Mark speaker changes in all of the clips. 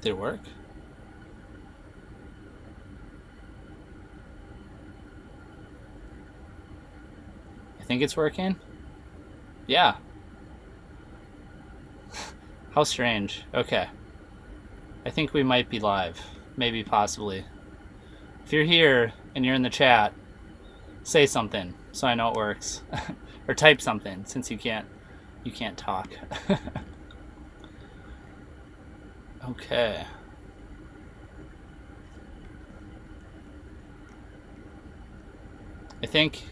Speaker 1: Did it work? I think it's working. Yeah. How strange. Okay. I think we might be live. Maybe, possibly. If you're here and you're in the chat, say something so I know it works. Or type something since you can't talk. Okay. I think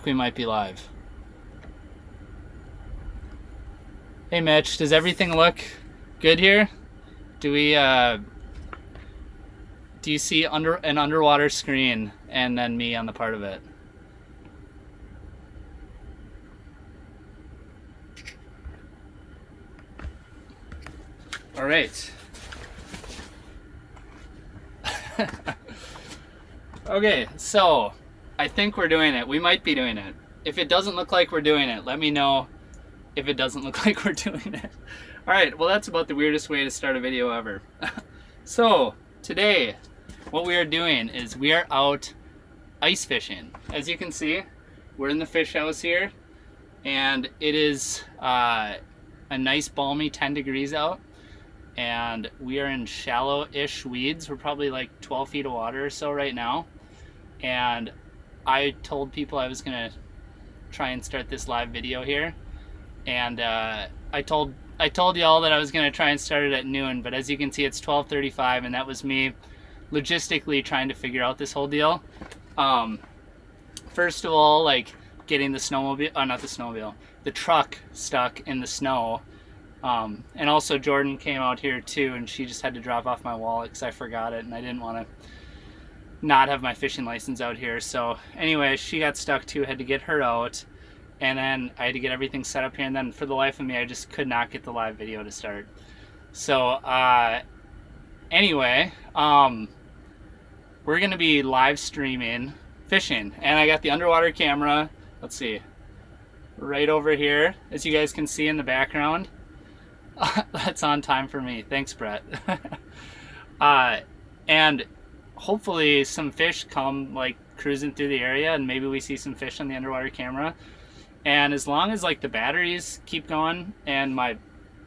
Speaker 1: we might be live. Hey Mitch, does everything look good here? Do you see an underwater screen and then me on the part of it? All right. Okay, so I think we're doing it. We might be doing it. If it doesn't look like we're doing it, let me know if it doesn't look like we're doing it. All right, well, that's about the weirdest way to start a video ever. So today, what we are doing is we are out ice fishing. As you can see, we're in the fish house here, and it is a nice balmy 10 degrees out, and we are in shallow-ish weeds. We're probably like 12 feet of water or so right now, and I told people I was gonna try and start this live video here, and I told y'all that I was gonna try and start it at noon, but as you can see, it's 12:35, and that was me logistically trying to figure out this whole deal. First of all, like getting the truck stuck in the snow. And also Jordan came out here too, and she just had to drop off my wallet because I forgot it, and I didn't want to not have my fishing license out here. So anyway, she got stuck too, had to get her out, and then I had to get everything set up here, and then for the life of me, I just could not get the live video to start. So anyway, we're gonna be live streaming fishing, and I got the underwater camera, let's see, right over here, as you guys can see in the background. That's on time for me. Thanks, Brett. And hopefully some fish come like cruising through the area, and maybe we see some fish on the underwater camera. And as long as like the batteries keep going and my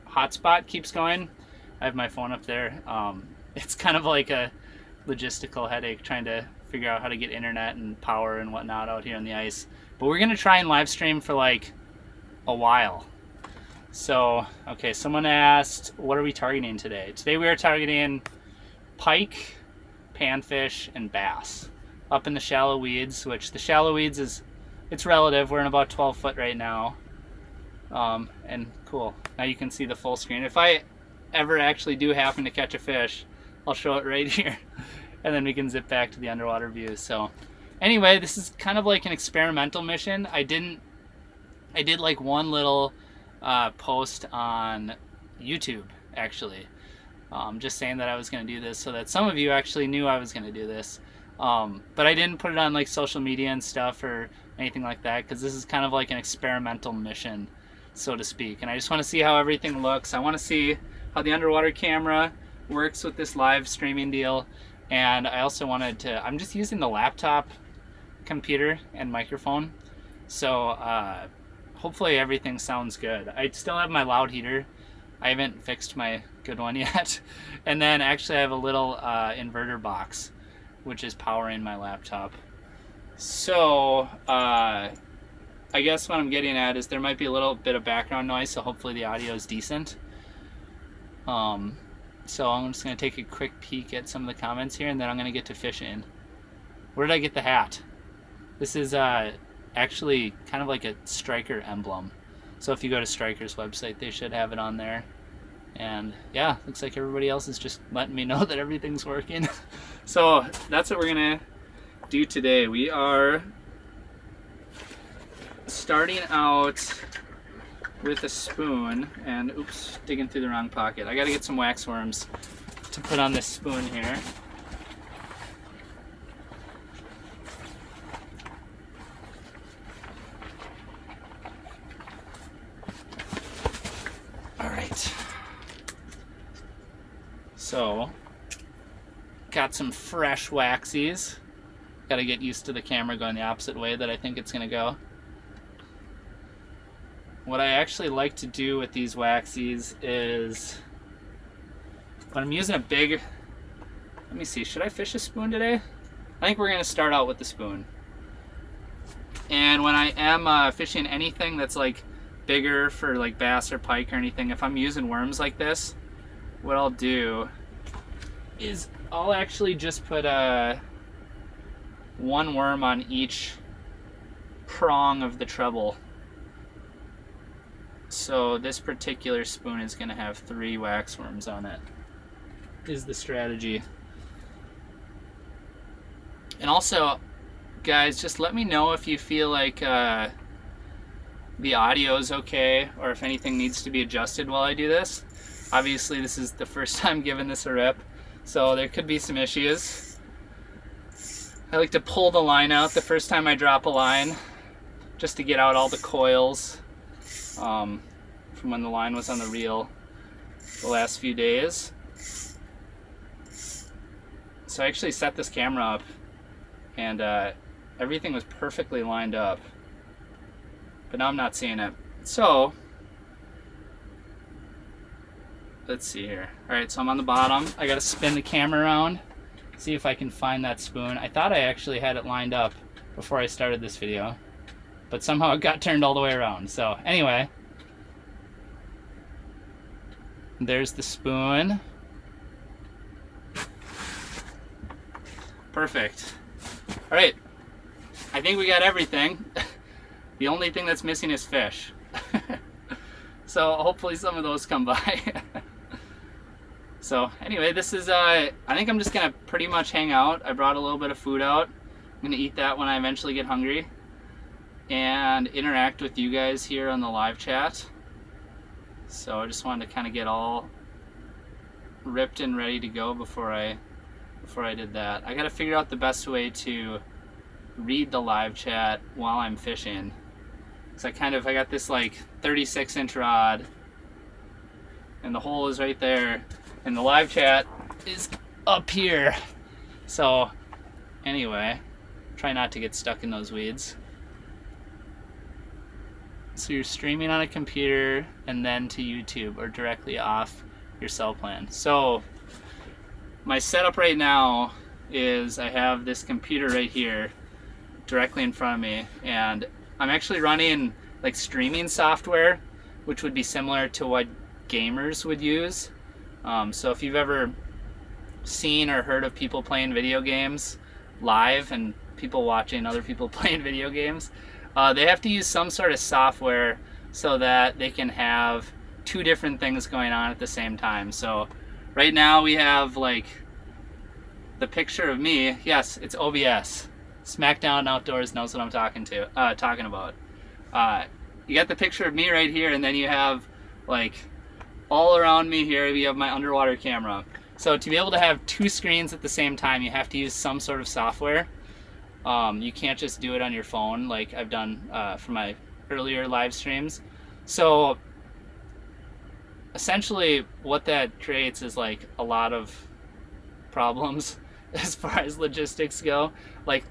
Speaker 1: hotspot keeps going, I have my phone up there. It's kind of like a logistical headache trying to figure out how to get internet and power and whatnot out here on the ice. But we're gonna try and live stream for like a while. So, okay, someone asked, what are we targeting today? Today we are targeting pike, panfish, and bass up in the shallow weeds, which the shallow weeds it's relative. We're in about 12 foot right now. And cool. Now you can see the full screen. If I ever actually do happen to catch a fish, I'll show it right here. And then we can zip back to the underwater view. So anyway, this is kind of like an experimental mission. I did like one little post on YouTube, actually, just saying that I was going to do this so that some of you actually knew I was going to do this, but I didn't put it on like social media and stuff or anything like that, because this is kind of like an experimental mission, so to speak, and I just want to see how everything looks. I want to see how the underwater camera works with this live streaming deal, and I also wanted to, I'm just using the laptop computer and microphone, so hopefully everything sounds good. I still have my loud heater. I haven't fixed my good one yet. And then actually I have a little inverter box, which is powering my laptop. So I guess what I'm getting at is there might be a little bit of background noise, so hopefully the audio is decent. So I'm just going to take a quick peek at some of the comments here, and then I'm going to get to fishing. Where did I get the hat? This is actually kind of like a striker emblem, so if you go to Striker's website, they should have it on there. And yeah, looks like everybody else is just letting me know that everything's working. So that's what we're gonna do today. We are starting out with a spoon, and oops, digging through the wrong pocket. I gotta get some wax worms to put on this spoon here. So, got some fresh waxies. Got to get used to the camera going the opposite way that I think it's going to go. What I actually like to do with these waxies is, when I'm using a big, let me see, should I fish a spoon today? I think we're going to start out with the spoon. And when I am fishing anything that's like bigger for like bass or pike or anything, if I'm using worms like this, what I'll do is I'll actually just put one worm on each prong of the treble. So this particular spoon is going to have 3 wax worms on it, is the strategy. And also, guys, just let me know if you feel like the audio is okay, or if anything needs to be adjusted while I do this. Obviously, this is the first time giving this a rip, so there could be some issues. I like to pull the line out the first time I drop a line, just to get out all the coils from when the line was on the reel the last few days. So I actually set this camera up, and everything was perfectly lined up, but now I'm not seeing it. So let's see here. Alright, so I'm on the bottom. I gotta spin the camera around, see if I can find that spoon. I thought I actually had it lined up before I started this video, but somehow it got turned all the way around. So anyway, there's the spoon. Perfect. Alright, I think we got everything. The only thing that's missing is fish. So hopefully some of those come by. So anyway, this is, I think I'm just gonna pretty much hang out. I brought a little bit of food out. I'm gonna eat that when I eventually get hungry, and interact with you guys here on the live chat. So I just wanted to kind of get all ripped and ready to go before I did that. I gotta figure out the best way to read the live chat while I'm fishing. Cause I got this like 36-inch rod, and the hole is right there, and the live chat is up here. So anyway, try not to get stuck in those weeds. So you're streaming on a computer and then to YouTube, or directly off your cell plan. So my setup right now is I have this computer right here directly in front of me, and I'm actually running like streaming software, which would be similar to what gamers would use. So if you've ever seen or heard of people playing video games live and people watching other people playing video games, they have to use some sort of software so that they can have 2 different things going on at the same time. So right now we have like the picture of me. Yes, it's OBS. SmackDown Outdoors knows what I'm talking about. You got the picture of me right here, and then you have like all around me here you have my underwater camera. So to be able to have 2 screens at the same time, you have to use some sort of software. You can't just do it on your phone like I've done for my earlier live streams. So essentially what that creates is like a lot of problems as far as logistics go. Like,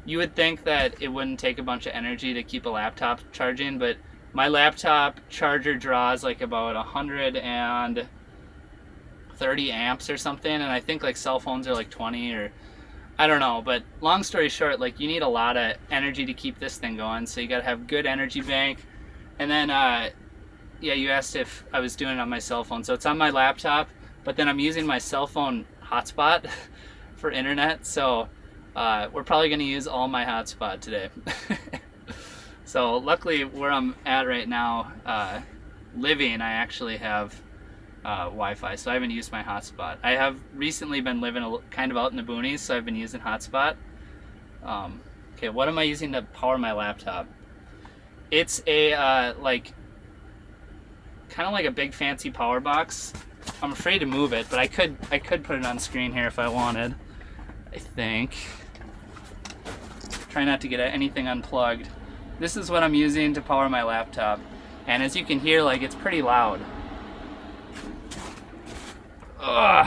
Speaker 1: you would think that it wouldn't take a bunch of energy to keep a laptop charging, but my laptop charger draws like about 130 amps or something, and I think like cell phones are like 20, or I don't know. But long story short, like you need a lot of energy to keep this thing going, so you gotta have good energy bank. And then yeah, you asked if I was doing it on my cell phone, so it's on my laptop, but then I'm using my cell phone hotspot for internet, so we're probably going to use all my hotspot today. So luckily where I'm at right now, living, I actually have Wi-Fi, so I haven't used my hotspot. I have recently been living kind of out in the boonies, so I've been using hotspot. Okay, what am I using to power my laptop? It's a like kind of like a big fancy power box. I'm afraid to move it, but I could put it on screen here if I wanted, I think. Try not to get anything unplugged. This is what I'm using to power my laptop, and as you can hear, like, it's pretty loud. Ugh.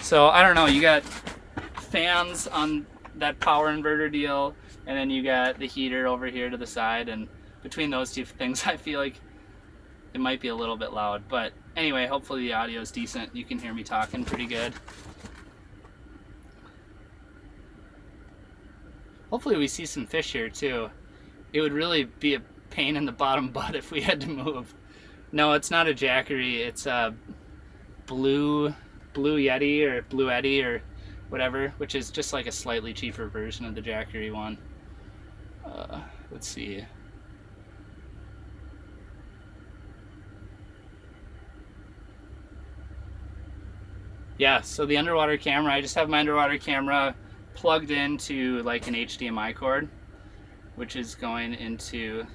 Speaker 1: So I don't know, you got fans on that power inverter deal, and then you got the heater over here to the side, and between those two things I feel like it might be a little bit loud. But anyway, hopefully the audio is decent. You can hear me talking pretty good. Hopefully we see some fish here too. It would really be a pain in the bottom butt if we had to move. No, it's not a jackery. It's a blue yeti or blue eddy or whatever, which is just like a slightly cheaper version of the jackery one. Let's see. Yeah, so the underwater camera, I just have my underwater camera plugged into like an HDMI cord, which is going into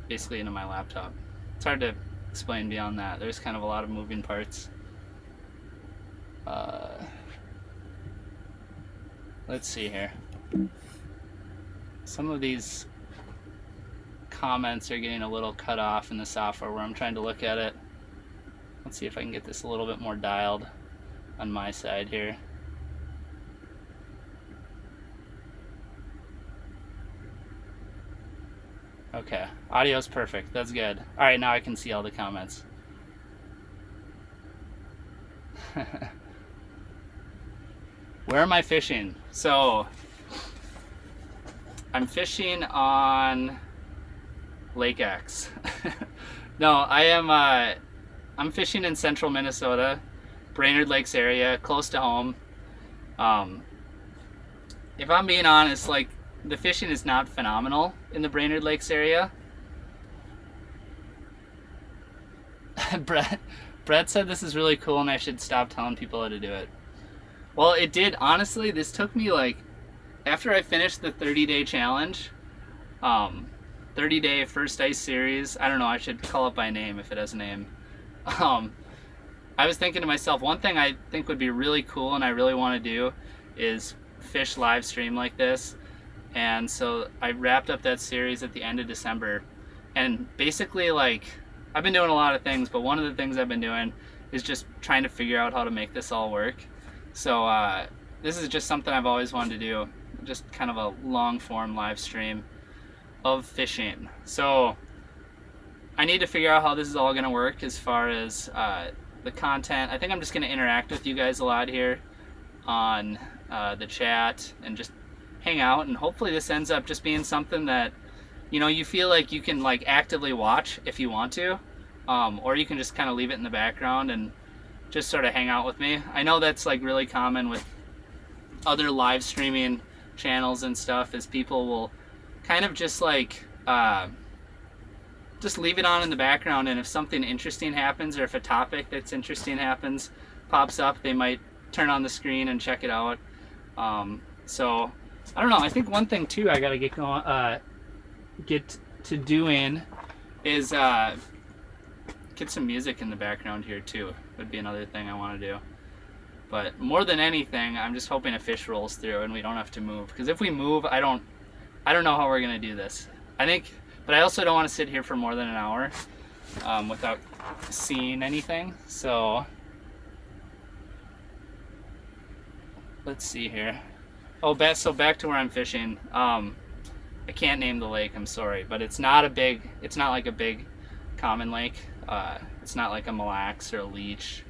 Speaker 1: basically into my laptop. It's hard to explain beyond that. There's kind of a lot of moving parts. Let's see here. Some of these comments are getting a little cut off in the software where I'm trying to look at it. Let's see if I can get this a little bit more dialed on my side here. Okay, audio's perfect. That's good. All right, now I can see all the comments. Where am I fishing? So I'm fishing on Lake X. No, I'm fishing in central Minnesota, Brainerd Lakes area, close to home. If I'm being honest, like, the fishing is not phenomenal in the Brainerd Lakes area. Brett said this is really cool and I should stop telling people how to do it. Well, it did. Honestly, this took me like, after I finished the 30-day challenge, 30-day first ice series, I don't know, I should call it by name if it has a name. I was thinking to myself, one thing I think would be really cool and I really want to do is fish live stream like this. And so I wrapped up that series at the end of December. And basically, like, I've been doing a lot of things, but one of the things I've been doing is just trying to figure out how to make this all work. So this is just something I've always wanted to do, just kind of a long form live stream of fishing. So I need to figure out how this is all going to work as far as the content. I think I'm just going to interact with you guys a lot here on the chat and just hang out, and hopefully this ends up just being something that, you know, you feel like you can like actively watch if you want to, or you can just kind of leave it in the background and just sort of hang out with me. I know that's like really common with other live streaming channels and stuff, is people will kind of just like just leave it on in the background, and if something interesting happens or if a topic that's interesting pops up, they might turn on the screen and check it out. So I don't know, I think one thing too I gotta get going, get to doing is get some music in the background here too. Would be another thing I want to do. But more than anything, I'm just hoping a fish rolls through and we don't have to move, because if we move, I don't know how we're gonna do this. But I also don't want to sit here for more than an hour without seeing anything. So let's see here. Oh, so back to where I'm fishing. I can't name the lake, I'm sorry, but it's not like a big common lake. It's not like a Mille Lacs or a Leech,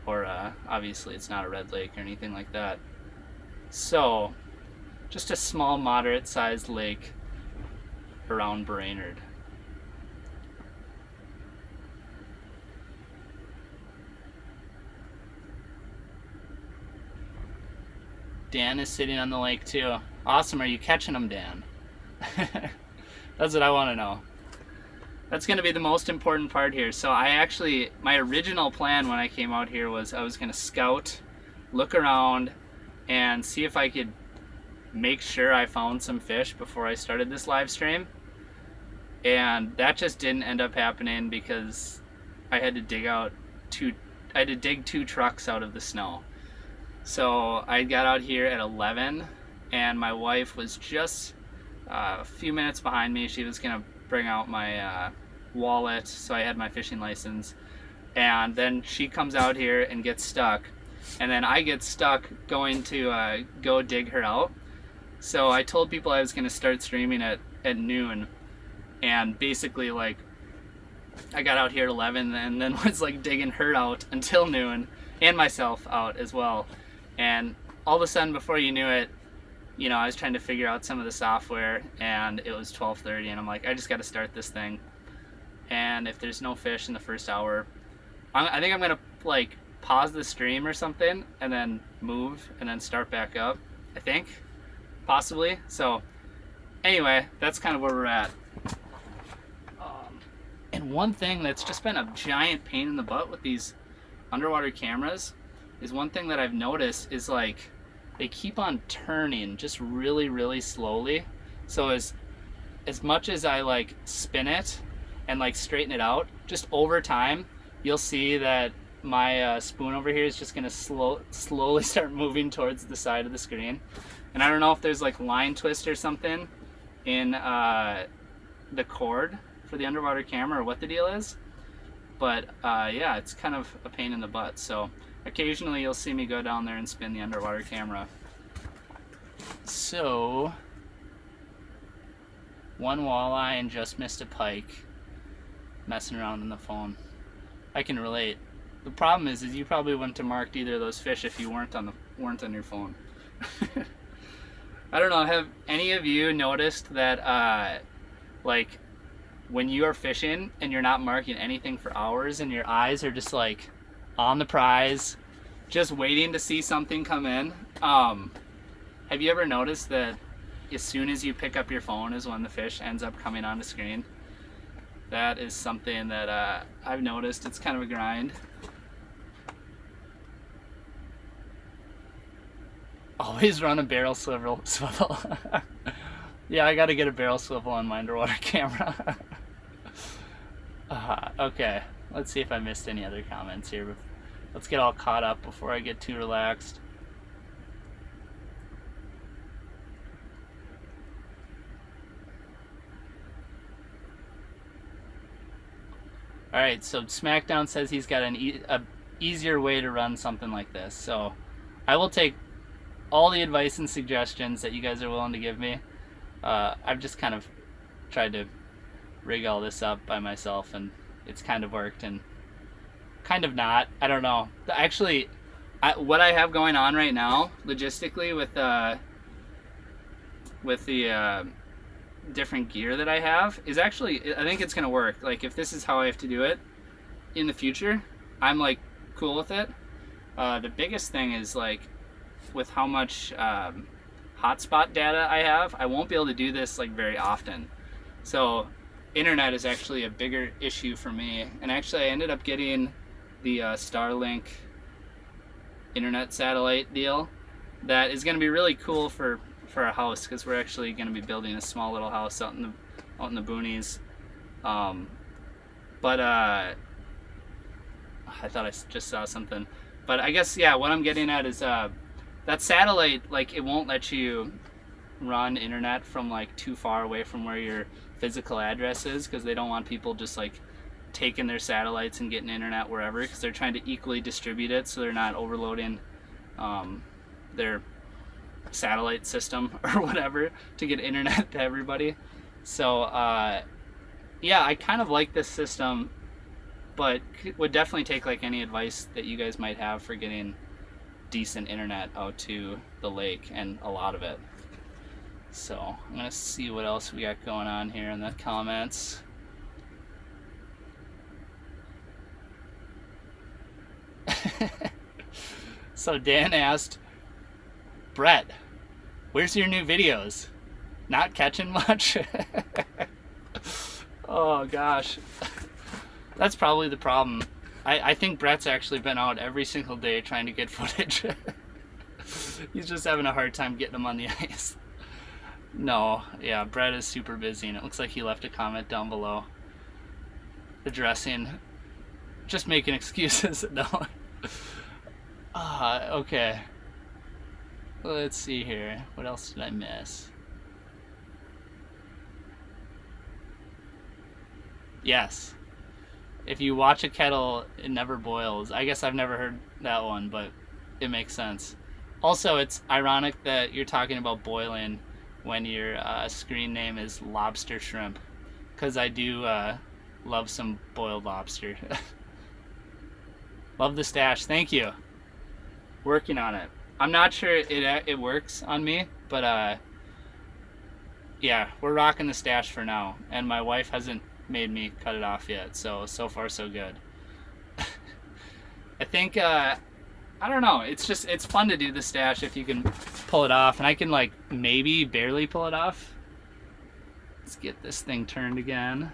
Speaker 1: or obviously it's not a Red Lake or anything like that. So just a small, moderate sized lake around Brainerd. Dan is sitting on the lake too. Awesome. Are you catching them, Dan? That's what I want to know. That's going to be the most important part here. So my original plan when I came out here was I was going to scout, look around, and see if I could make sure I found some fish before I started this live stream. And that just didn't end up happening because I had to dig 2 trucks out of the snow. So I got out here at 11, and my wife was just a few minutes behind me. She was gonna bring out my wallet, so I had my fishing license, and then she comes out here and gets stuck, and then I get stuck going to go dig her out. So I told people I was going to start streaming at noon, and basically like I got out here at 11 and then was like digging her out until noon, and myself out as well. And all of a sudden, before you knew it, you know, I was trying to figure out some of the software, and it was 12:30, and I'm like, I just got to start this thing. And if there's no fish in the first hour, I think I'm gonna like pause the stream or something, and then move, and then start back up. I think, possibly. So, anyway, that's kind of where we're at. And one thing that's just been a giant pain in the butt with these underwater cameras is one thing that I've noticed is like they keep on turning just really, really slowly. So as much as I like spin it and like straighten it out, just over time, you'll see that my spoon over here is just gonna slowly start moving towards the side of the screen. And I don't know if there's like line twist or something in the cord for the underwater camera or what the deal is, but yeah, it's kind of a pain in the butt. So occasionally you'll see me go down there and spin the underwater camera. So one walleye and just missed a pike, messing around on the phone. I can relate. The problem is you probably wouldn't have marked either of those fish if you weren't on your phone. I don't know, have any of you noticed that like when you are fishing and you're not marking anything for hours and your eyes are just like on the prize, just waiting to see something come in? Have you ever noticed that as soon as you pick up your phone is when the fish ends up coming on the screen? That is something that I've noticed. It's kind of a grind. Always run a barrel swivel. Yeah, I gotta get a barrel swivel on my underwater camera. Okay, let's see if I missed any other comments here. Let's get all caught up before I get too relaxed. Alright, so SmackDown says he's got a easier way to run something like this. So I will take all the advice and suggestions that you guys are willing to give me. I've just kind of tried to rig all this up by myself, and it's kind of worked and kind of not. I don't know. Actually, what I have going on right now, logistically, with the different gear that I have, is actually, I think it's going to work. Like, if this is how I have to do it in the future, I'm like cool with it. The biggest thing is like with how much hotspot data I have, I won't be able to do this like very often. So internet is actually a bigger issue for me. And actually I ended up getting the Starlink internet satellite deal that is going to be really cool for a house, because we're actually going to be building a small little house out in the boonies. But I thought I just saw something. But I guess, yeah, what I'm getting at is that satellite, like, it won't let you run internet from like too far away from where your physical address is, because they don't want people just like taking their satellites and getting internet wherever, because they're trying to equally distribute it so they're not overloading their satellite system or whatever to get internet to everybody. So yeah, I kind of like this system, but would definitely take like any advice that you guys might have for getting decent internet out to the lake, and a lot of it. So I'm gonna see what else we got going on here in the comments. So Dan asked, Brett, where's your new videos? Not catching much? Oh gosh, that's probably the problem. I think Brett's actually been out every single day trying to get footage. He's just having a hard time getting them on the ice. No, yeah, Brett is super busy, and it looks like he left a comment down below addressing, just making excuses. No. Okay. Let's see here. What else did I miss? Yes. if you watch a kettle, it never boils. I guess I've never heard that one, but it makes sense. Also, it's ironic that you're talking about boiling when your screen name is lobster shrimp, because I do love some boiled lobster. Love the stash. Thank you. Working on it. I'm not sure it works on me, but yeah, we're rocking the stash for now, and my wife hasn't made me cut it off yet, so far so good. I think I don't know, it's fun to do the stash if you can pull it off, and I can like maybe barely pull it off. Let's get this thing turned again.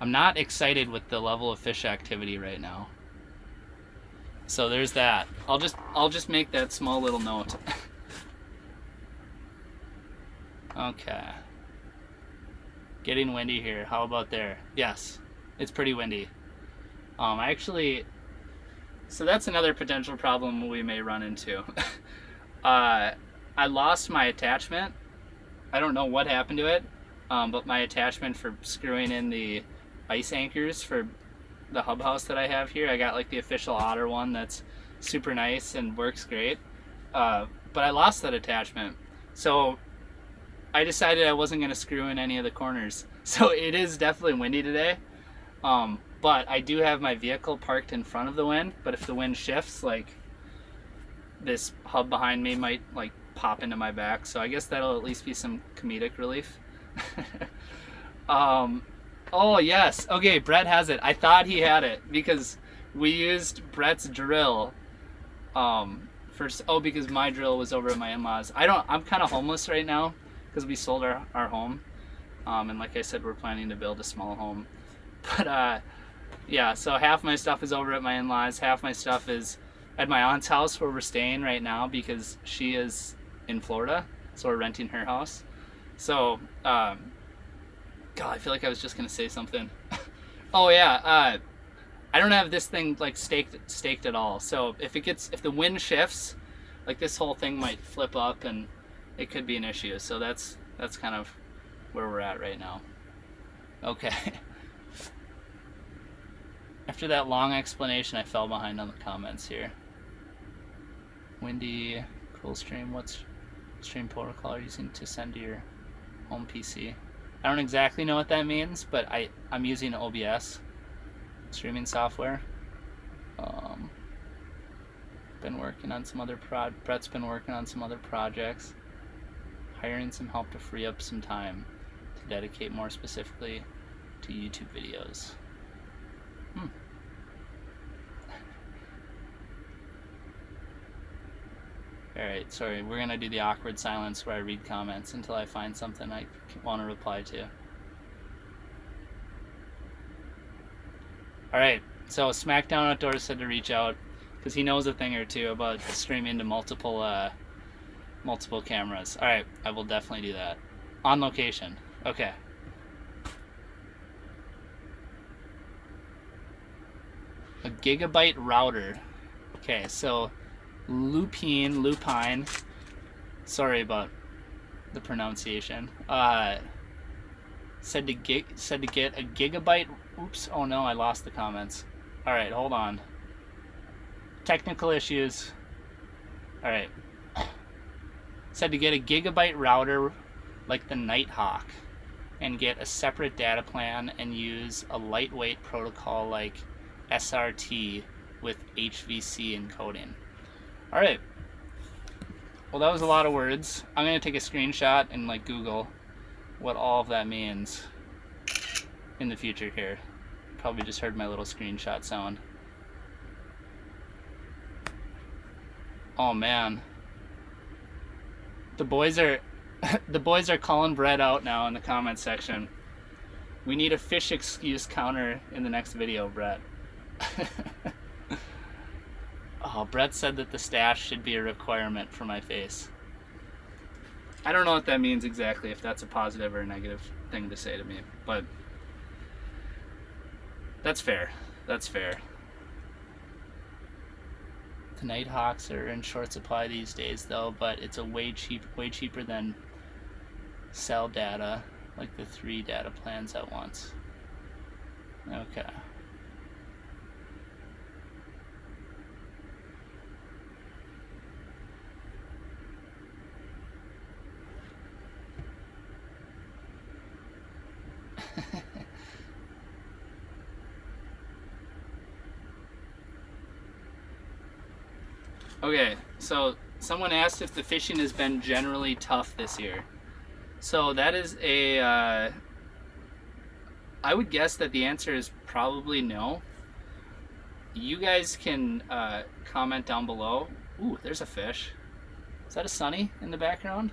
Speaker 1: I'm not excited with the level of fish activity right now. So there's that. I'll just make that small little note. Okay. Getting windy here. How about there? Yes, it's pretty windy. So that's another potential problem we may run into. I lost my attachment. I don't know what happened to it, but my attachment for screwing in the ice anchors for the hub house that I have here, I got like the official Otter one that's super nice and works great, but I lost that attachment, so I decided I wasn't going to screw in any of the corners. So it is definitely windy today, but I do have my vehicle parked in front of the wind, but if the wind shifts, like this hub behind me might like pop into my back, so I guess that'll at least be some comedic relief. Oh yes, okay, Brett has it. I thought he had it because we used Brett's drill because my drill was over at my in-laws. I'm kind of homeless right now because we sold our home, and like I said, we're planning to build a small home. But yeah, so half my stuff is over at my in-laws, half my stuff is at my aunt's house where we're staying right now because she is in Florida, so we're renting her house. So God, I feel like I was just gonna say something. Oh yeah, I don't have this thing like staked at all. So if the wind shifts, like this whole thing might flip up and it could be an issue. So that's kind of where we're at right now. Okay. After that long explanation, I fell behind on the comments here. Windy, cool stream. What's stream protocol are you using to send to your home PC? I don't exactly know what that means, but I'm using OBS streaming software. Been working on some other Brett's been working on some other projects. Hiring some help to free up some time to dedicate more specifically to YouTube videos. Alright, sorry, we're gonna do the awkward silence where I read comments until I find something I want to reply to. Alright, so Smackdown Outdoors said to reach out because he knows a thing or two about streaming to multiple cameras. Alright, I will definitely do that. On location. Okay. A gigabyte router. Okay, so lupine, sorry about the pronunciation, said to get a gigabyte. Oops, oh no, I lost the comments. Alright, hold on. Technical issues. Alright. Said to get a gigabyte router like the Nighthawk and get a separate data plan and use a lightweight protocol like SRT with HVC encoding. Alright. Well, that was a lot of words. I'm going to take a screenshot and like Google what all of that means in the future here. Probably just heard my little screenshot sound. Oh man. The boys are calling Brett out now in the comment section. We need a fish excuse counter in the next video, Brett. Oh, Brett said that the stash should be a requirement for my face. I don't know what that means exactly, if that's a positive or a negative thing to say to me, but that's fair. That's fair. The Nighthawks are in short supply these days, though, but it's way cheaper than cell data, like the 3 data plans at once. Okay. Okay, so someone asked if the fishing has been generally tough this year. So that is I would guess that the answer is probably no. You guys can comment down below. Ooh, there's a fish. Is that a sunny in the background?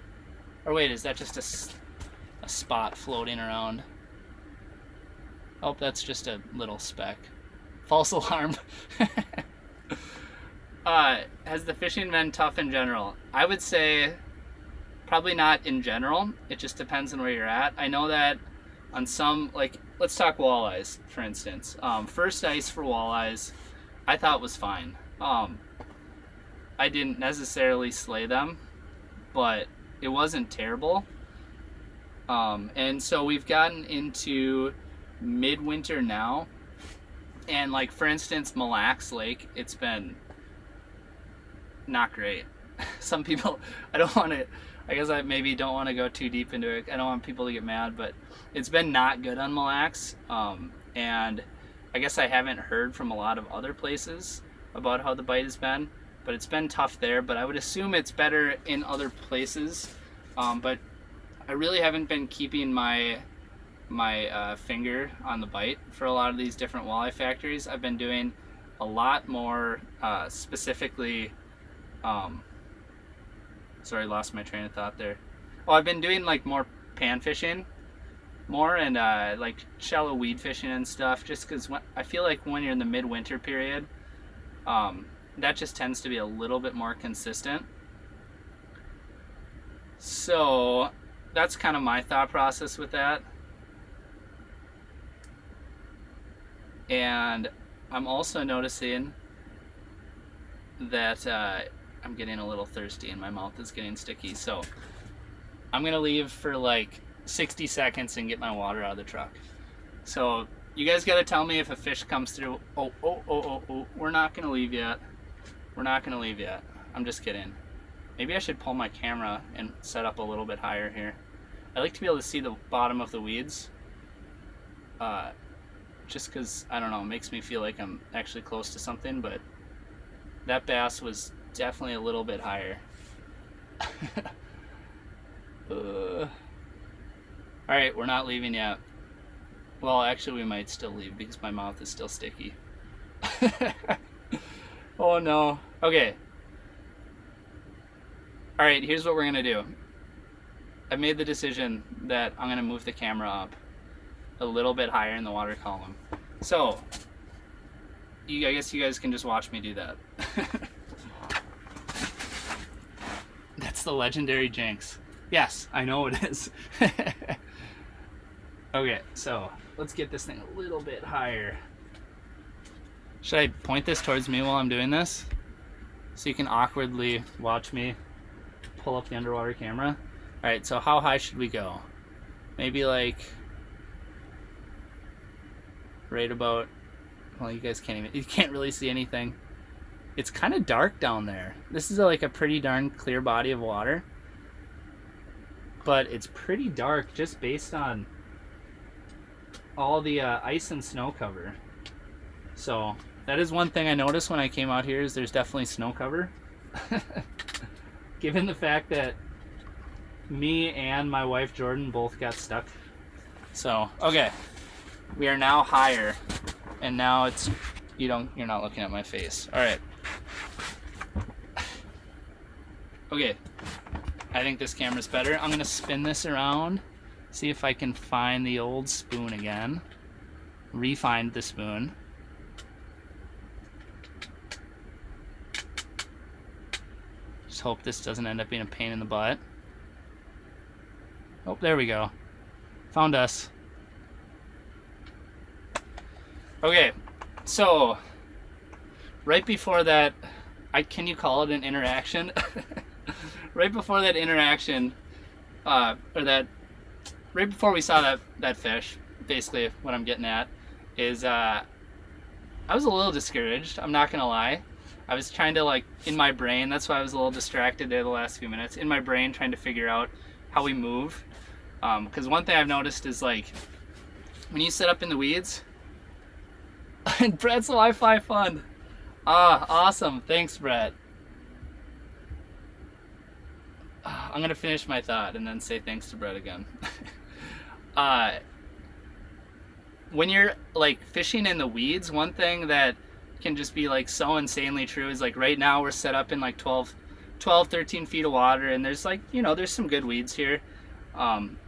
Speaker 1: Or wait, is that just a spot floating around? Oh, that's just a little speck. False alarm. Has the fishing been tough in general? I would say probably not in general. It just depends on where you're at. I know that on some, like, let's talk walleyes, for instance. First ice for walleyes, I thought was fine. I didn't necessarily slay them, but it wasn't terrible. And so we've gotten into midwinter now, and like for instance, Mille Lacs Lake, it's been not great. Some people, I guess I maybe don't want to go too deep into it. I don't want people to get mad, but it's been not good on Mille Lacs. And I guess I haven't heard from a lot of other places about how the bite has been, but it's been tough there. But I would assume it's better in other places. But I really haven't been keeping my finger on the bite for a lot of these different walleye factories. I've been doing a lot more specifically. Sorry, lost my train of thought there. Oh, I've been doing like more pan fishing, more, and like shallow weed fishing and stuff. Just because I feel like when you're in the midwinter period, that just tends to be a little bit more consistent. So that's kind of my thought process with that. And I'm also noticing that I'm getting a little thirsty and my mouth is getting sticky. So I'm gonna leave for like 60 seconds and get my water out of the truck. So you guys gotta tell me if a fish comes through. Oh, we're not gonna leave yet. We're not gonna leave yet. I'm just kidding. Maybe I should pull my camera and set up a little bit higher here. I like to be able to see the bottom of the weeds. Just because, I don't know, it makes me feel like I'm actually close to something, but that bass was definitely a little bit higher. Alright, we're not leaving yet. Well, actually we might still leave because my mouth is still sticky. Oh no. Okay. Alright, here's what we're going to do. I made the decision that I'm going to move the camera up a little bit higher in the water column. So, I guess you guys can just watch me do that. That's the legendary jinx. Yes, I know it is. Okay, so let's get this thing a little bit higher. Should I point this towards me while I'm doing this? So you can awkwardly watch me pull up the underwater camera? Alright, so how high should we go? Maybe like right about, well, you guys you can't really see anything. It's kind of dark down there. This is like a pretty darn clear body of water, but it's pretty dark just based on all the ice and snow cover. So that is one thing I noticed when I came out here, is there's definitely snow cover. Given the fact that me and my wife Jordan both got stuck. So okay, we are now higher, and now it's you're not looking at my face. All right. Okay, I think this camera's better. I'm gonna spin this around, see if I can find the old spoon again. Re-find the spoon. Just hope this doesn't end up being a pain in the butt. Oh, there we go. Found us. Okay, so right before that, can you call it an interaction? Right before that interaction, or that, right before we saw that fish, basically what I'm getting at is I was a little discouraged. I'm not gonna lie. I was trying to, like, in my brain, that's why I was a little distracted there the last few minutes. In my brain, trying to figure out how we move. Because one thing I've noticed is, like, when you sit up in the weeds, and Brett's Wi-Fi fund. Ah, awesome. Thanks, Brett. I'm gonna finish my thought and then say thanks to Brett again. When you're, like, fishing in the weeds, one thing that can just be, like, so insanely true is, like, right now we're set up in, like, 13 feet of water, and there's, like, you know, there's some good weeds here.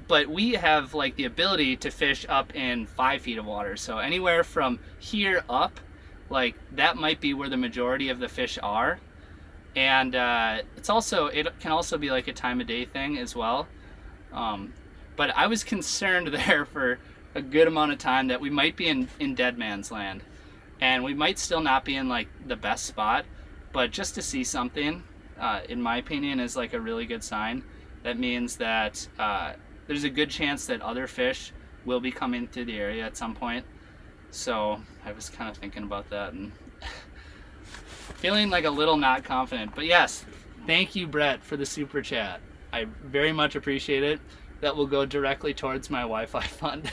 Speaker 1: But we have, like, the ability to fish up in 5 feet of water. So anywhere from here up, like, that might be where the majority of the fish are. And it can also be, like, a time of day thing as well. But I was concerned there for a good amount of time that we might be in dead man's land, and we might still not be in, like, the best spot, but just to see something, in my opinion, is, like, a really good sign. That means that there's a good chance that other fish will be coming through the area at some point. So I was kind of thinking about that and feeling, like, a little not confident. But yes, thank you, Brett, for the super chat. I very much appreciate it. That will go directly towards my Wi-Fi fund.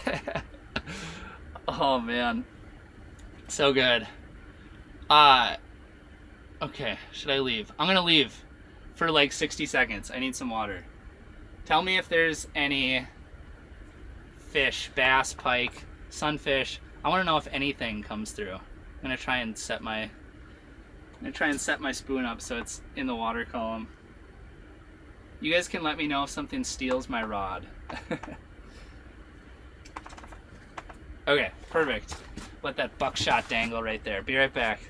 Speaker 1: Oh man, so good. Okay, should I leave? I'm gonna leave for like 60 seconds. I need some water. Tell me if there's any fish, bass, pike, sunfish. I want to know if anything comes through. I'm gonna try and set my spoon up so it's in the water column. You guys can let me know if something steals my rod. Okay, perfect. Let that buckshot dangle right there. Be right back.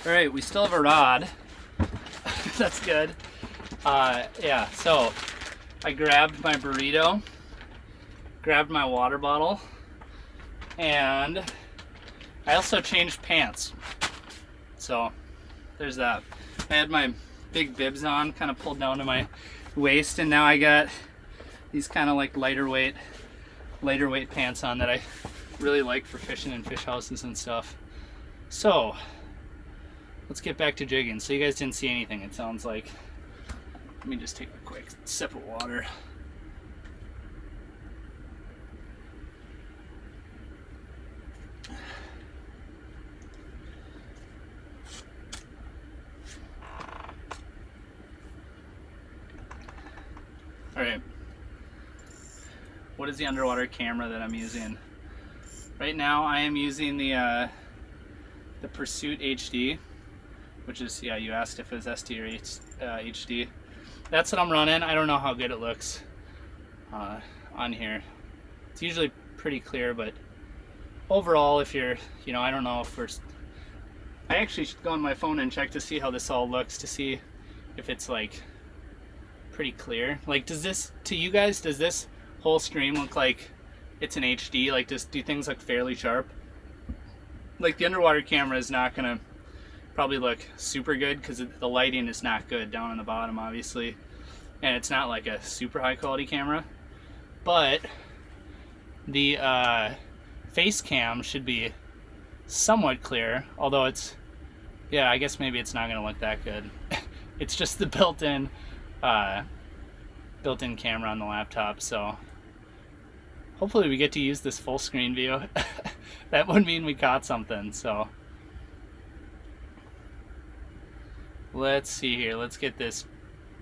Speaker 1: All right, we still have a rod. That's good. Yeah, so I grabbed my burrito, grabbed my water bottle, and I also changed pants. So there's that. I had my big bibs on, kind of pulled down to my waist, and now I got these kind of like lighter weight pants on that I really like for fishing in fish houses and stuff. So let's get back to jigging. So you guys didn't see anything, it sounds like. Let me just take a quick sip of water. what is the underwater camera that I'm using? Right now I am using the Pursuit HD, which is, yeah, you asked if it was ST or HD. That's what I'm running. I don't know how good it looks on here. It's usually pretty clear, but overall, if you're, you know, I don't know if we're, I actually should go on my phone and check to see how this all looks, to see if it's like pretty clear. Like, does this, to you guys, does this whole stream look like it's an HD? Like, do things look fairly sharp? Like, the underwater camera is not gonna probably look super good because the lighting is not good down on the bottom, obviously, and it's not like a super high quality camera. But the face cam should be somewhat clear, although it's, yeah, I guess maybe it's not gonna look that good. It's just the built-in camera on the laptop, so hopefully we get to use this full screen view. That would mean we caught something. So let's see here, let's get this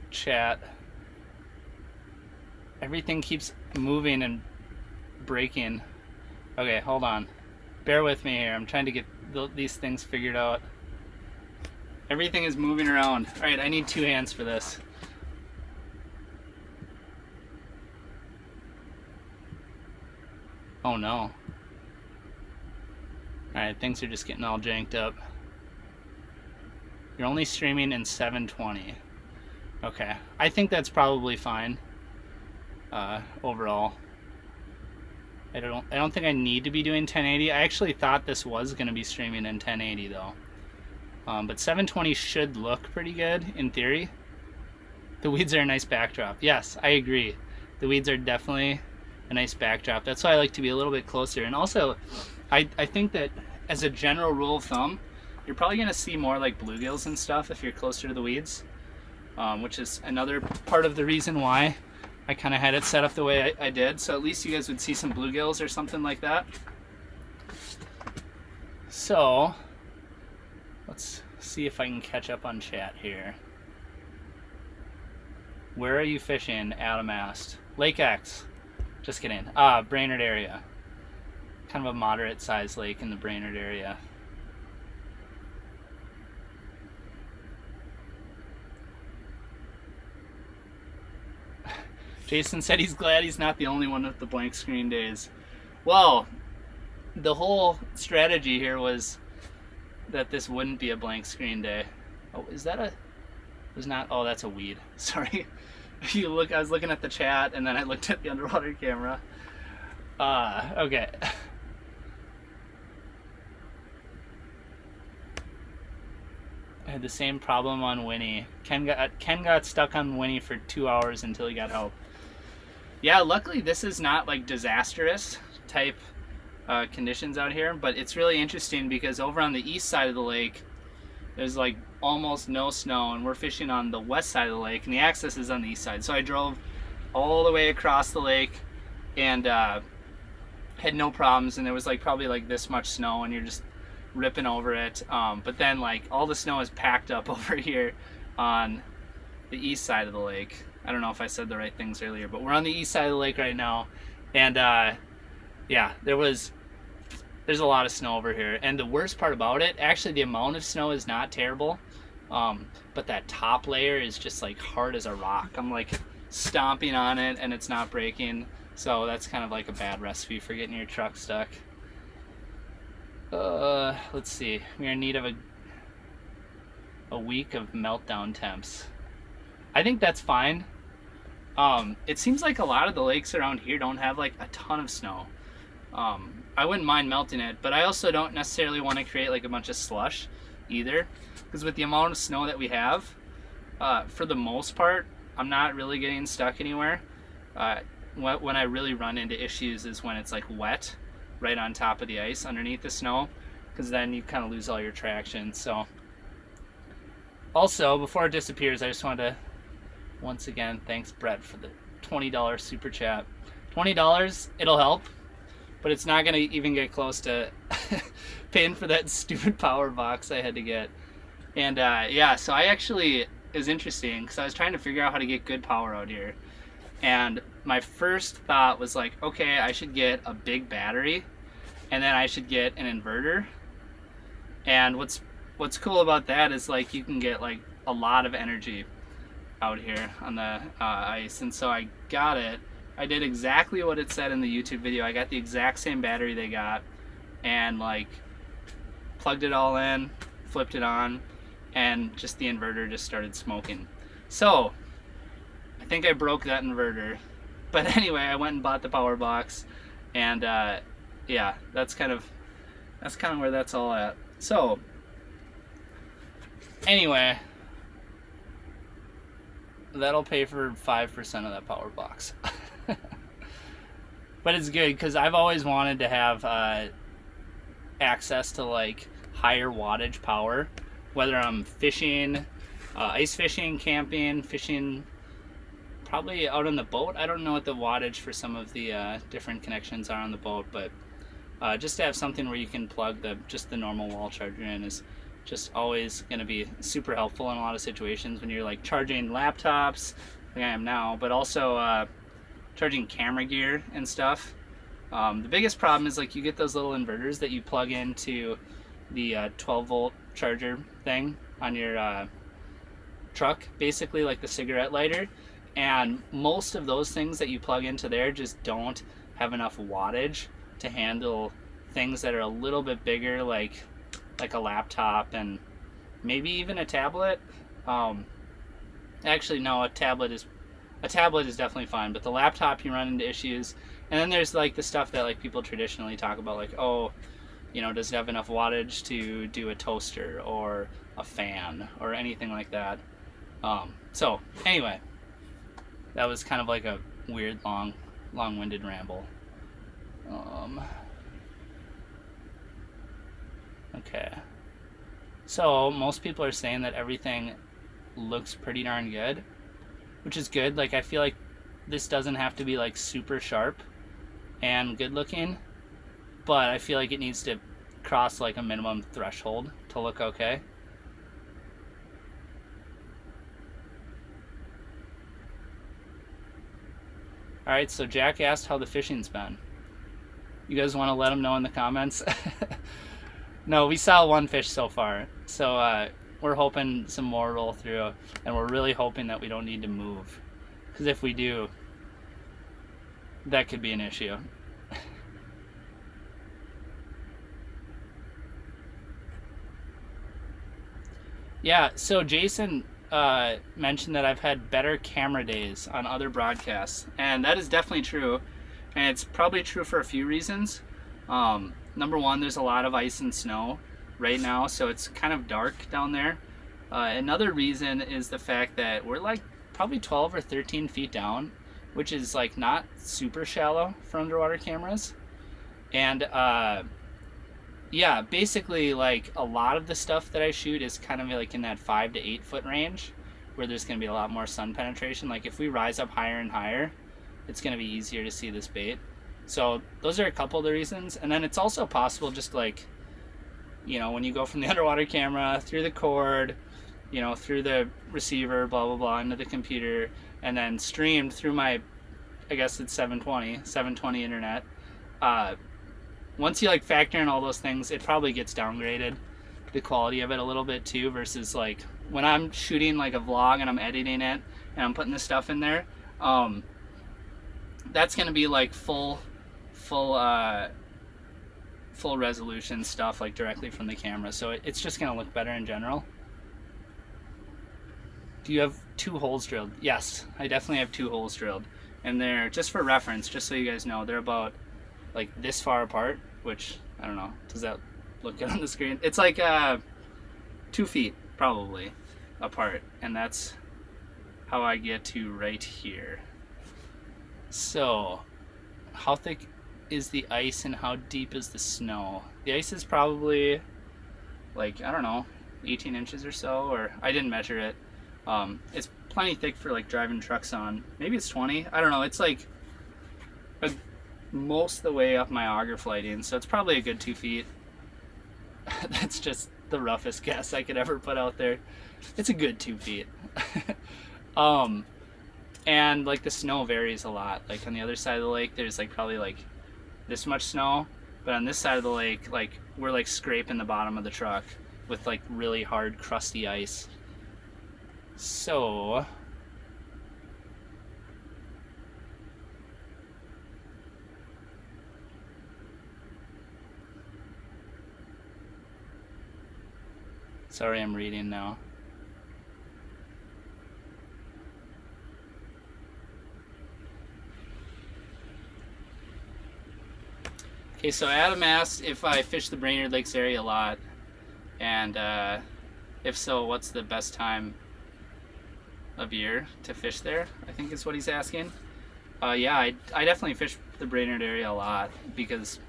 Speaker 1: chat. Everything keeps moving and breaking. Okay, hold on, bear with me here, I'm trying to get these things figured out. Everything is moving around. All right, I need 2 hands for this. Oh no. Alright, things are just getting all janked up. You're only streaming in 720. Okay, I think that's probably fine overall. I don't think I need to be doing 1080. I actually thought this was going to be streaming in 1080 though. But 720 should look pretty good in theory. The weeds are a nice backdrop. Yes, I agree. The weeds are definitely a nice backdrop. That's why I like to be a little bit closer. And also, I think that as a general rule of thumb, you're probably going to see more like bluegills and stuff if you're closer to the weeds, which is another part of the reason why I kind of had it set up the way I did. So at least you guys would see some bluegills or something like that. So let's see if I can catch up on chat here. Where are you fishing? Adam asked. Lake X. Just kidding. Brainerd area. Kind of a moderate sized lake in the Brainerd area. Jason said he's glad he's not the only one with the blank screen days. Well, the whole strategy here was that this wouldn't be a blank screen day. Oh, is that a... Was not... Oh, that's a weed. Sorry. You look, I was looking at the chat and then I looked at the underwater camera. Okay. I had the same problem on Winnie. Ken got stuck on Winnie for 2 hours until he got help. Yeah, luckily this is not like disastrous type conditions out here, but it's really interesting because over on the east side of the lake there's like almost no snow, and we're fishing on the west side of the lake and the access is on the east side. So I drove all the way across the lake and had no problems, and there was like probably like this much snow and you're just ripping over it, but then like all the snow is packed up over here on the east side of the lake. I don't know if I said the right things earlier, but we're on the east side of the lake right now, and yeah, there's a lot of snow over here. And the worst part about it, actually the amount of snow is not terrible, but that top layer is just like hard as a rock. I'm like stomping on it and it's not breaking, so that's kind of like a bad recipe for getting your truck stuck. Let's see, we're in need of a week of meltdown temps. I think that's fine. It seems like a lot of the lakes around here don't have like a ton of snow. I wouldn't mind melting it, but I also don't necessarily want to create like a bunch of slush either, because with the amount of snow that we have, for the most part, I'm not really getting stuck anywhere. When I really run into issues is when it's like wet right on top of the ice underneath the snow, because then you kind of lose all your traction. So also, before it disappears, I just wanted to once again thanks Brett for the $20 super chat. $20, it'll help, but it's not gonna even get close to paying for that stupid power box I had to get. And yeah, so I actually, it was interesting because I was trying to figure out how to get good power out here, And my first thought was like, okay, I should get a big battery, and then I should get an inverter. And what's cool about that is like you can get like a lot of energy out here on the ice. And so I got it. I did exactly what it said in the YouTube video. I got the exact same battery they got, and like plugged it all in, flipped it on, and just the inverter just started smoking. So I think I broke that inverter. But anyway, I went and bought the power box, and yeah, that's kind of where that's all at. So anyway, that'll pay for 5% of that power box. But it's good because I've always wanted to have access to like higher wattage power, whether I'm fishing, ice fishing, camping, fishing, probably out on the boat. I don't know what the wattage for some of the different connections are on the boat, but just to have something where you can plug just the normal wall charger in is just always going to be super helpful in a lot of situations when you're like charging laptops like I am now, but also charging camera gear and stuff. The biggest problem is like you get those little inverters that you plug into the 12 volt charger thing on your truck, basically like the cigarette lighter, and most of those things that you plug into there just don't have enough wattage to handle things that are a little bit bigger, like a laptop and maybe even a tablet. Actually no, a tablet is definitely fine, but the laptop you run into issues. And then there's like the stuff that like people traditionally talk about, like, oh, you know, does it have enough wattage to do a toaster or a fan or anything like that. So anyway, that was kind of like a weird long-winded ramble. Okay, so most people are saying that everything looks pretty darn good, which is good. Like I feel like this doesn't have to be like super sharp and good looking, but I feel like it needs to cross like a minimum threshold to look okay. Alright, so Jack asked how the fishing's been. You guys want to let him know in the comments? No, we saw one fish so far, so we're hoping some more roll through, and we're really hoping that we don't need to move, because if we do, that could be an issue. Yeah, so Jason mentioned that I've had better camera days on other broadcasts, and that is definitely true, and it's probably true for a few reasons. Number one, there's a lot of ice and snow right now, so it's kind of dark down there. Another reason is the fact that we're like probably 12 or 13 feet down, which is like not super shallow for underwater cameras. And yeah, basically like a lot of the stuff that I shoot is kind of like in that 5 to 8 foot range, where there's going to be a lot more sun penetration. Like if we rise up higher and higher, it's going to be easier to see this bait. So those are a couple of the reasons. And then it's also possible, just like, you know, when you go from the underwater camera through the cord, you know, through the receiver, blah blah blah, into the computer, and then streamed through my, I guess it's 720 internet. Once you like factor in all those things, it probably gets downgraded, the quality of it a little bit too, versus like when I'm shooting like a vlog and I'm editing it and I'm putting this stuff in there, that's gonna be like full resolution stuff, like directly from the camera, so it's just gonna look better in general. Do you have 2 holes drilled? Yes, I definitely have 2 holes drilled, and they're, just for reference, just so you guys know, they're about like this far apart, which I don't know, does that look good on the screen? It's like 2 feet probably apart, and that's how I get to right here. So how thick is the ice and how deep is the snow? The ice is probably like, I don't know, 18 inches or so, or I didn't measure it. It's plenty thick for like driving trucks on. Maybe it's 20, I don't know. It's like most of the way up my auger flighting, so it's probably a good 2 feet. That's just the roughest guess I could ever put out there. It's a good 2 feet. And like the snow varies a lot. Like on the other side of the lake, there's like probably like this much snow, but on this side of the lake, like we're like scraping the bottom of the truck with like really hard, crusty ice. So sorry, I'm reading now. Okay, so Adam asked if I fish the Brainerd Lakes area a lot, and if so, what's the best time of year to fish there? I think is what he's asking. Yeah, I definitely fish the Brainerd area a lot because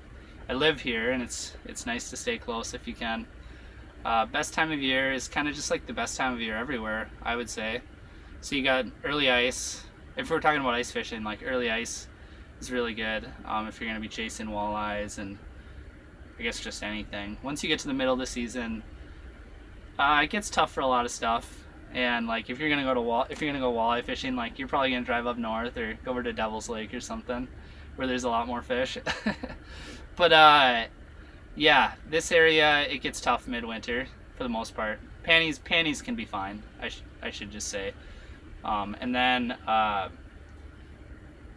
Speaker 1: I live here, and it's nice to stay close if you can. Best time of year is kind of just like the best time of year everywhere, I would say. So you got early ice. If we're talking about ice fishing, like early ice is really good if you're going to be chasing walleyes and I guess just anything. Once you get to the middle of the season, it gets tough for a lot of stuff. And like if you're gonna go walleye fishing, like you're probably gonna drive up north or go over to Devil's Lake or something, where there's a lot more fish. But yeah, this area it gets tough midwinter for the most part. Panties can be fine. I should just say. And then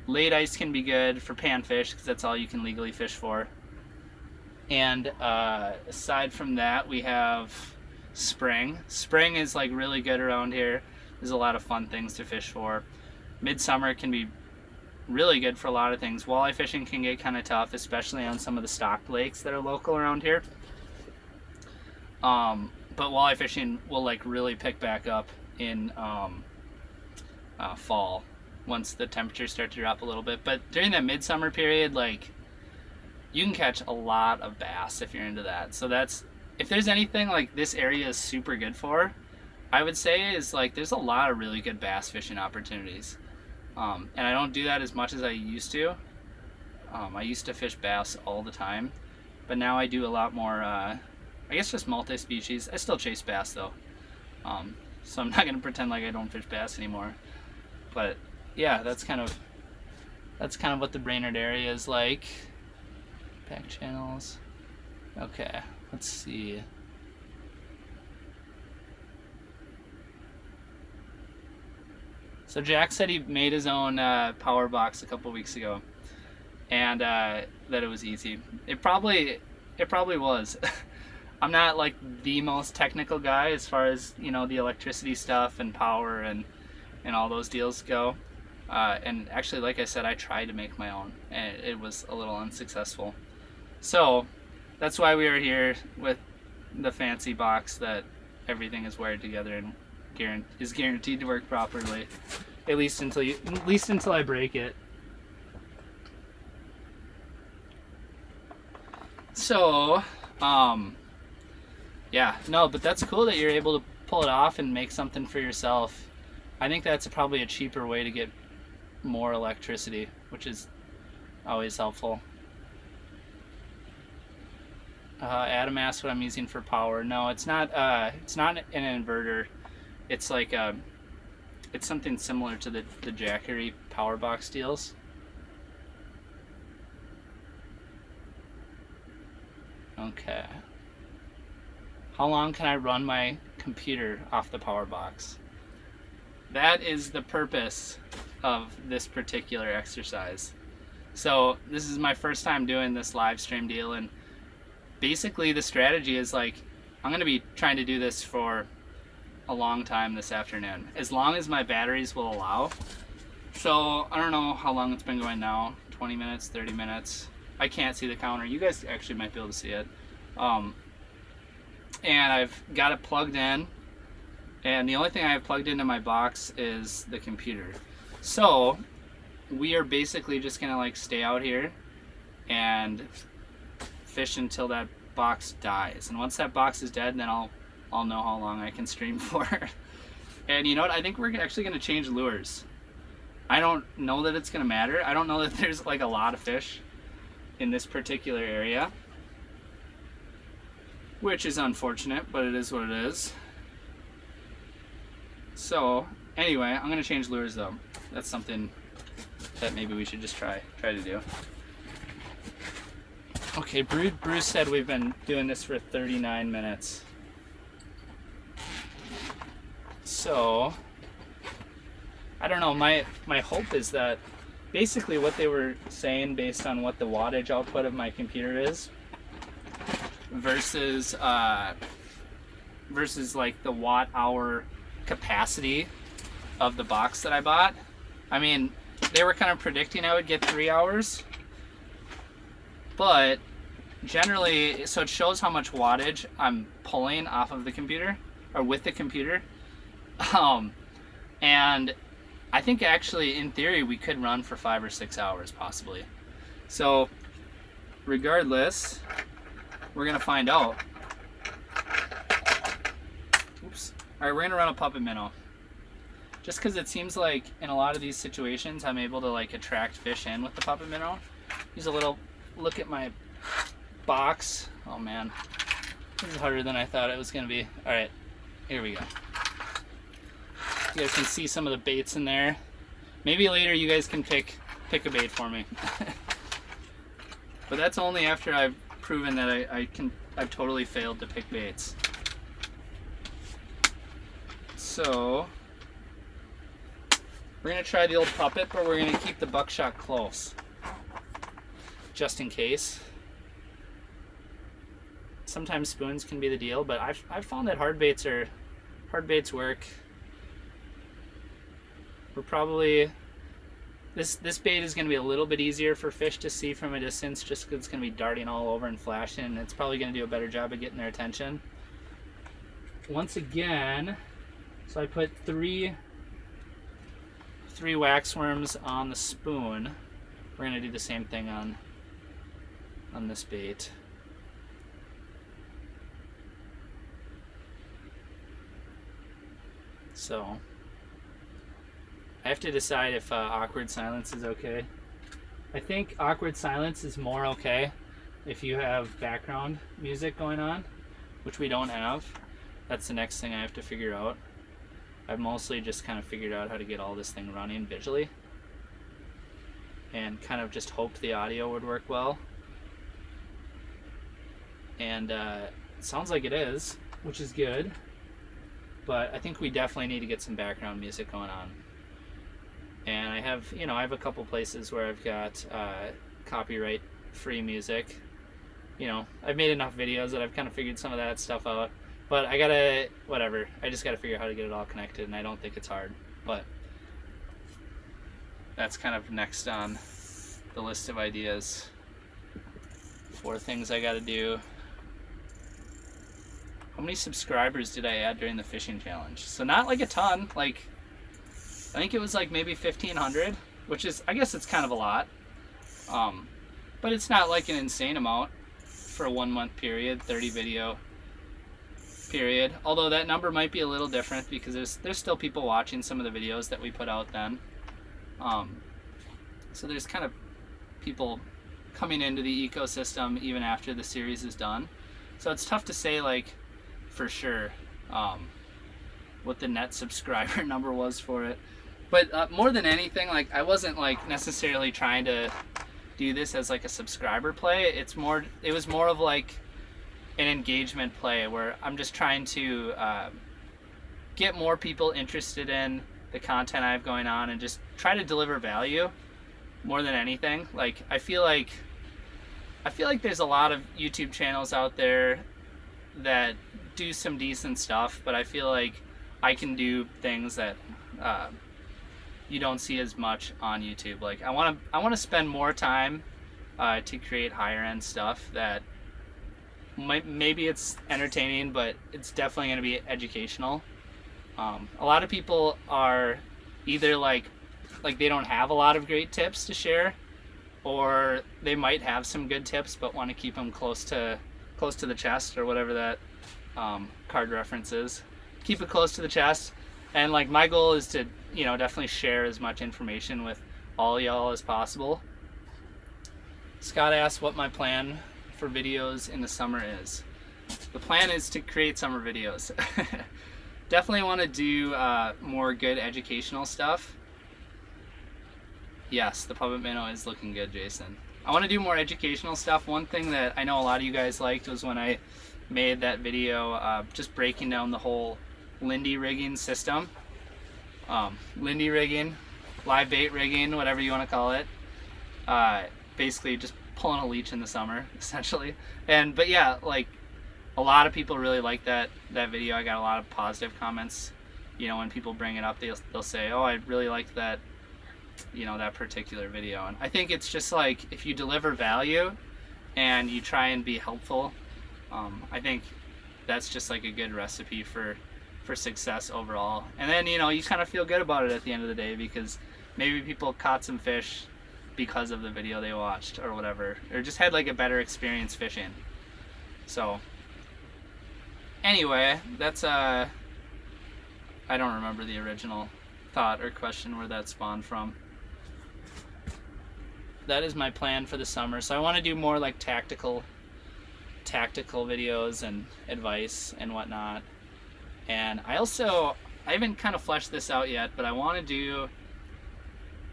Speaker 1: late ice can be good for panfish because that's all you can legally fish for. And aside from that, we have spring. Spring is like really good around here. There's a lot of fun things to fish for. Midsummer can be really good for a lot of things. Walleye fishing can get kind of tough, especially on some of the stocked lakes that are local around here. But walleye fishing will like really pick back up in fall once the temperatures start to drop a little bit. But during that midsummer period, like you can catch a lot of bass if you're into that. So that's, if there's anything like this area is super good for, I would say is like there's a lot of really good bass fishing opportunities. And I don't do that as much as I used to. I used to fish bass all the time, but now I do a lot more, I guess just multi-species. I still chase bass though. So I'm not gonna pretend like I don't fish bass anymore. But yeah, that's kind of what the Brainerd area is like. Back channels. Okay, let's see. So Jack said he made his own power box a couple weeks ago, and that it was easy. It probably was. I'm not like the most technical guy as far as the electricity stuff and power and all those deals go. And actually, like I said, I tried to make my own, and it was a little unsuccessful. So that's why we are here with the fancy box that everything is wired together and is guaranteed to work properly, at least until I break it. So, yeah, no, but that's cool that you're able to pull it off and make something for yourself. I think that's probably a cheaper way to get more electricity, which is always helpful. Adam asked what I'm using for power. No, it's not an inverter. It's like it's something similar to the Jackery power box deals. Okay. How long can I run my computer off the power box? That is the purpose of this particular exercise. So this is my first time doing this live stream deal, and basically the strategy is like I'm going to be trying to do this for a long time this afternoon, as long as my batteries will allow. So I don't know how long it's been going now, 20 minutes, 30 minutes. I can't see the counter. You guys actually might be able to see it. And I've got it plugged in, and the only thing I have plugged into my box is the computer. So we are basically just gonna like stay out here and fish until that box dies. And once that box is dead, then I'll know how long I can stream for. And you know what? I think we're actually gonna change lures. I don't know that it's gonna matter. I don't know that there's like a lot of fish in this particular area, which is unfortunate, but it is what it is. So anyway, I'm gonna change lures though. that's something that maybe we should just try to do. Okay, Bruce said we've been doing this for 39 minutes. So, I don't know, my hope is that basically what they were saying based on what the wattage output of my computer is versus like the watt hour capacity of the box that I bought. I mean, they were kind of predicting I would get 3 hours, but generally, so it shows how much wattage I'm pulling off of the computer, or with the computer. And I think actually, in theory, we could run for 5 or 6 hours, possibly. So, regardless, we're gonna find out. Oops. All right, we're gonna run a puppet minnow. Just because it seems like in a lot of these situations, I'm able to like attract fish in with the puppet minnow. Use a little look at my box. Oh man, this is harder than I thought it was gonna be. All right, here we go. You guys can see some of the baits in there. Maybe later you guys can pick a bait for me. But that's only after I've proven that I've totally failed to pick baits. So we're gonna try the old puppet, but we're gonna keep the buckshot close, just in case. Sometimes spoons can be the deal, but I've found that hard baits work. We're probably, this bait is going to be a little bit easier for fish to see from a distance, just because it's going to be darting all over and flashing, and it's probably going to do a better job of getting their attention. Once again, so I put three wax worms on the spoon. We're going to do the same thing on this bait. So I have to decide if awkward silence is okay. I think awkward silence is more okay if you have background music going on, which we don't have. That's the next thing I have to figure out. I've mostly just kind of figured out how to get all this thing running visually and kind of just hoped the audio would work well. And it sounds like it is, which is good. But I think we definitely need to get some background music going on. And I have a couple places where I've got copyright free music. I've made enough videos that I've kind of figured some of that stuff out. But I just gotta figure out how to get it all connected, and I don't think it's hard. But that's kind of next on the list of ideas for things I gotta do. How many subscribers did I add during the fishing challenge? So not like a ton, I think it was like maybe 1,500, which is, I guess it's kind of a lot. But it's not like an insane amount for a 1 month period, 30 video period. Although that number might be a little different because there's still people watching some of the videos that we put out then. So there's kind of people coming into the ecosystem even after the series is done. So it's tough to say for sure what the net subscriber number was for it. But more than anything, I wasn't necessarily trying to do this as a subscriber play. It was more of an engagement play where I'm just trying to get more people interested in the content I have going on and just try to deliver value more than anything. I feel like there's a lot of YouTube channels out there that do some decent stuff, but I feel like I can do things that you don't see as much on YouTube. I want to spend more time to create higher end stuff that maybe it's entertaining, but it's definitely going to be educational. A lot of people are either they don't have a lot of great tips to share, or they might have some good tips but want to keep them close to the chest, or whatever that card reference is. Keep it close to the chest, and my goal is to definitely share as much information with all y'all as possible. Scott asked what my plan for videos in the summer is. The plan is to create summer videos. Definitely want to do more good educational stuff. Yes, the puppet minnow is looking good, Jason. I want to do more educational stuff. One thing that I know a lot of you guys liked was when I made that video just breaking down the whole Lindy rigging system. Lindy rigging, live bait rigging, whatever you want to call it. Basically just pulling a leech in the summer, essentially. But yeah, like a lot of people really like that video. I got a lot of positive comments. You know, when people bring it up, they'll say, "Oh, I really liked that, you know, that particular video." And I think it's just like if you deliver value and you try and be helpful, I think that's just like a good recipe for success overall. And then, you know, you kind of feel good about it at the end of the day because maybe people caught some fish because of the video they watched or whatever, or just had like a better experience fishing. So anyway, that's I don't remember the original thought or question where that spawned from. That is my plan for the summer. So I want to do more like tactical videos and advice and whatnot. And I haven't kind of fleshed this out yet, but I want to do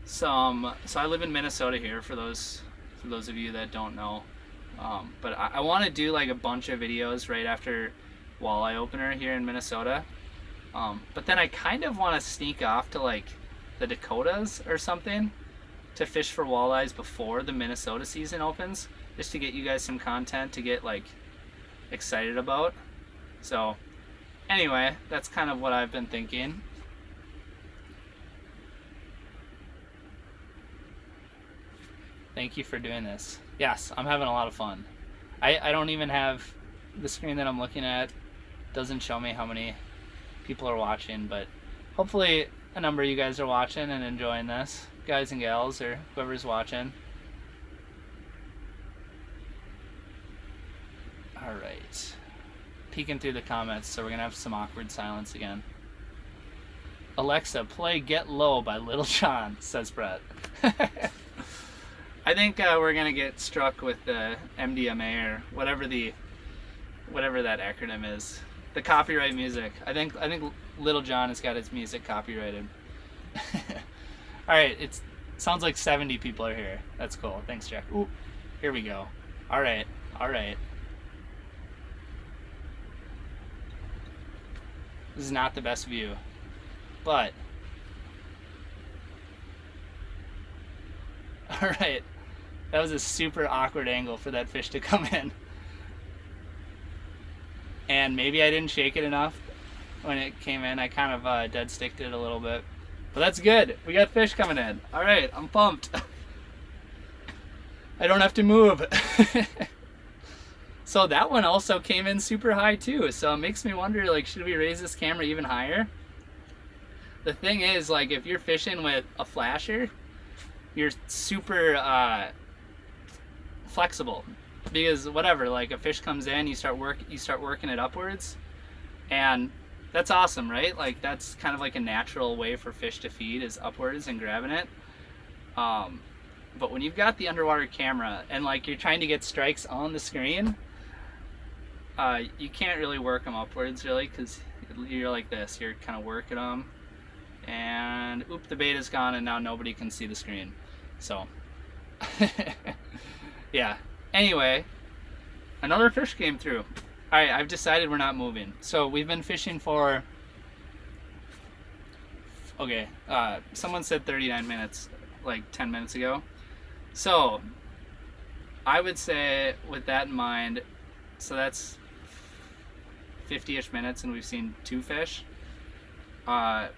Speaker 1: some, so I live in Minnesota here for those of you that don't know. But I want to do like a bunch of videos right after walleye opener here in Minnesota. But then I kind of want to sneak off to like the Dakotas or something to fish for walleyes before the Minnesota season opens, just to get you guys some content to get like excited about. So anyway, that's kind of what I've been thinking. Thank you for doing this. Yes, I'm having a lot of fun. I don't even have the screen that I'm looking at doesn't show me how many people are watching, but hopefully a number of you guys are watching and enjoying this, guys and gals, or whoever's watching. All right, peeking through the comments, so we're gonna have some awkward silence again. Alexa, play Get Low by Little John, says Brett. I think we're gonna get struck with the MDMA or whatever that acronym is. The copyright music. I think Little John has got his music copyrighted. All right, it sounds like 70 people are here. That's cool. Thanks, Jack. Ooh, here we go. All right. This is not the best view, but all right. That was a super awkward angle for that fish to come in. And maybe I didn't shake it enough when it came in. I kind of dead sticked it a little bit. But that's good. We got fish coming in. All right, I'm pumped. I don't have to move. So that one also came in super high too. So it makes me wonder, like, should we raise this camera even higher? The thing is, like, if you're fishing with a flasher, you're super flexible, because whatever, like a fish comes in, you start working it upwards, and that's awesome, right? Like that's kind of like a natural way for fish to feed, is upwards and grabbing it. But when you've got the underwater camera and like you're trying to get strikes on the screen, you can't really work them upwards really, because you're like this, you're kind of working them, and oop, the bait is gone and now nobody can see the screen. So yeah, anyway, another fish came through. All right, I've decided we're not moving. So we've been fishing for, okay, someone said 39 minutes, like 10 minutes ago. So I would say with that in mind, so that's 50-ish minutes and we've seen 2 fish. Well,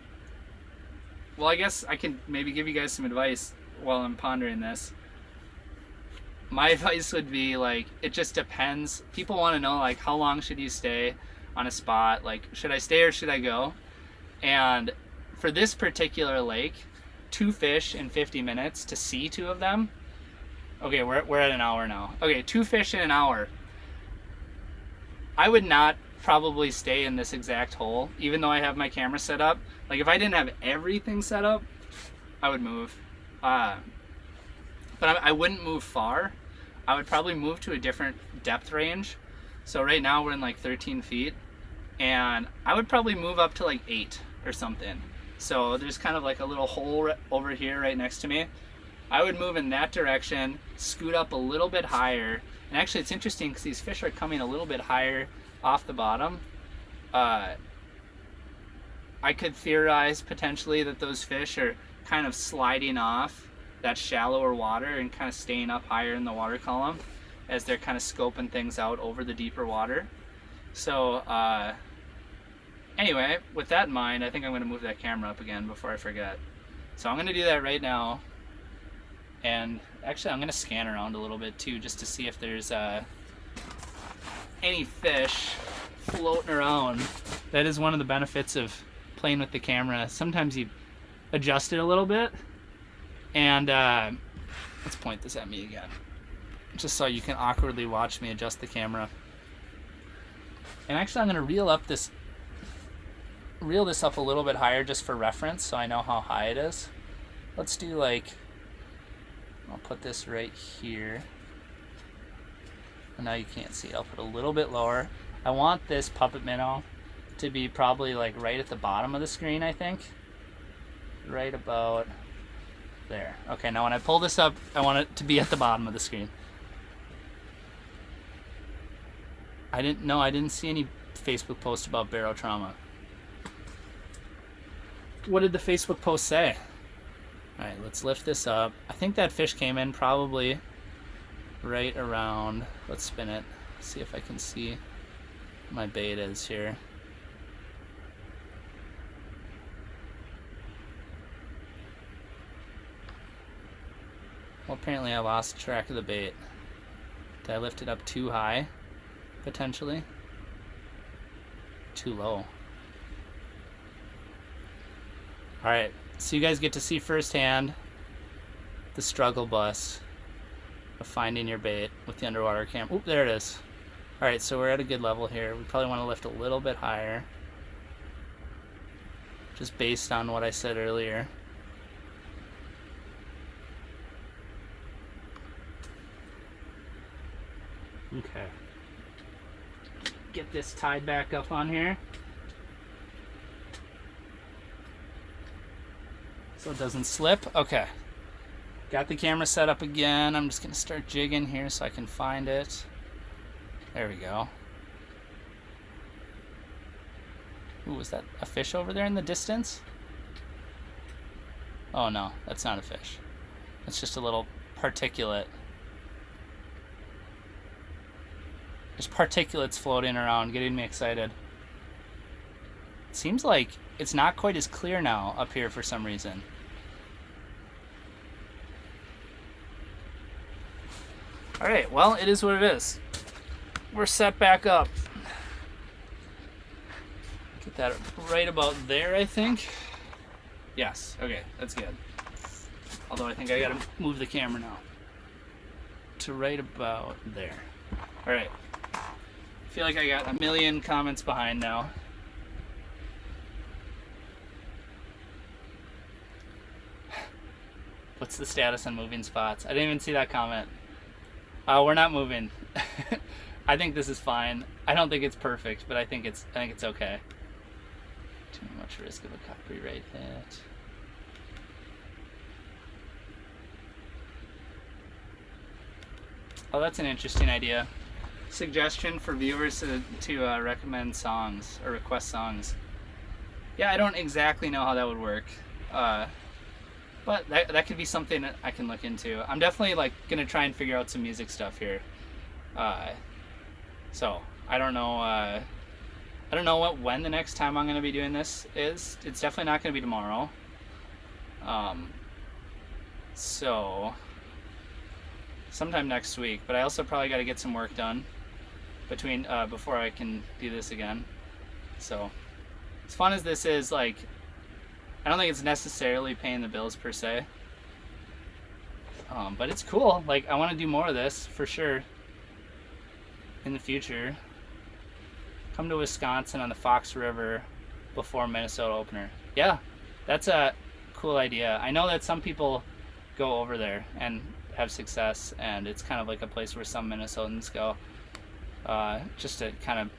Speaker 1: I guess I can maybe give you guys some advice while I'm pondering this. My advice would be, like, it just depends. People want to know, like, how long should you stay on a spot? Like, should I stay or should I go? And for this particular lake, 2 fish in 50 minutes to see 2 of them. Okay, we're at an hour now. Okay, 2 fish in an hour. I would not probably stay in this exact hole, even though I have my camera set up. Like, if I didn't have everything set up, I would move. But I wouldn't move far. I would probably move to a different depth range. So right now we're in like 13 feet, and I would probably move up to like 8 or something. So there's kind of like a little hole over here right next to me. I would move in that direction, scoot up a little bit higher. And actually it's interesting because these fish are coming a little bit higher off the bottom. I could theorize potentially that those fish are kind of sliding off that shallower water and kind of staying up higher in the water column as they're kind of scoping things out over the deeper water. So anyway, with that in mind, I think I'm going to move that camera up again before I forget. So I'm going to do that right now. And actually I'm going to scan around a little bit too, just to see if there's any fish floating around. That is one of the benefits of playing with the camera. Sometimes you adjust it a little bit. And let's point this at me again, just so you can awkwardly watch me adjust the camera. And actually I'm going to reel this up a little bit higher just for reference so I know how high it is. Let's do like, I'll put this right here. And now you can't see. I'll put a little bit lower. I want this puppet minnow to be probably like right at the bottom of the screen, I think. Right about there. Okay, now when I pull this up, I want it to be at the bottom of the screen. I didn't see any Facebook post about barotrauma. What did the Facebook post say? All right, let's lift this up. I think that fish came in probably right around, let's spin it, see if I can see my bait is here. Well, apparently I lost track of the bait. Did I lift it up too high? Potentially. Too low. Alright, so you guys get to see firsthand the struggle bus of finding your bait with the underwater cam. Oop, there it is. Alright, so we're at a good level here. We probably want to lift a little bit higher, just based on what I said earlier. Okay. Get this tied back up on here so it doesn't slip. Okay. Got the camera set up again. I'm just going to start jigging here so I can find it. There we go. Ooh, was that a fish over there in the distance? Oh no, that's not a fish. It's just a little particulate. There's particulates floating around, getting me excited. It seems like it's not quite as clear now up here for some reason. Alright, well, it is what it is. We're set back up. Get that right about there, I think. Yes, okay, that's good. Although I think I gotta move the camera now to right about there. Alright. I feel like I got a million comments behind now. What's the status on moving spots? I didn't even see that comment. We're not moving. I think this is fine. I don't think it's perfect, but I think it's okay. Too much risk of a copyright hit. Oh, that's an interesting idea. Suggestion for viewers to recommend songs or request songs. Yeah, I don't exactly know how that would work, but that could be something that I can look into. I'm definitely like gonna try and figure out some music stuff here. So I don't know when the next time I'm gonna be doing this is. It's definitely not gonna be tomorrow. So sometime next week. But I also probably got to get some work done between before I can do this again. So as fun as this is, like, I don't think it's necessarily paying the bills per se, but it's cool. Like, I want to do more of this for sure in the future. Come to Wisconsin on the Fox River before Minnesota opener. Yeah, that's a cool idea. I know that some people go over there and have success, and it's kind of like a place where some Minnesotans go just to kind of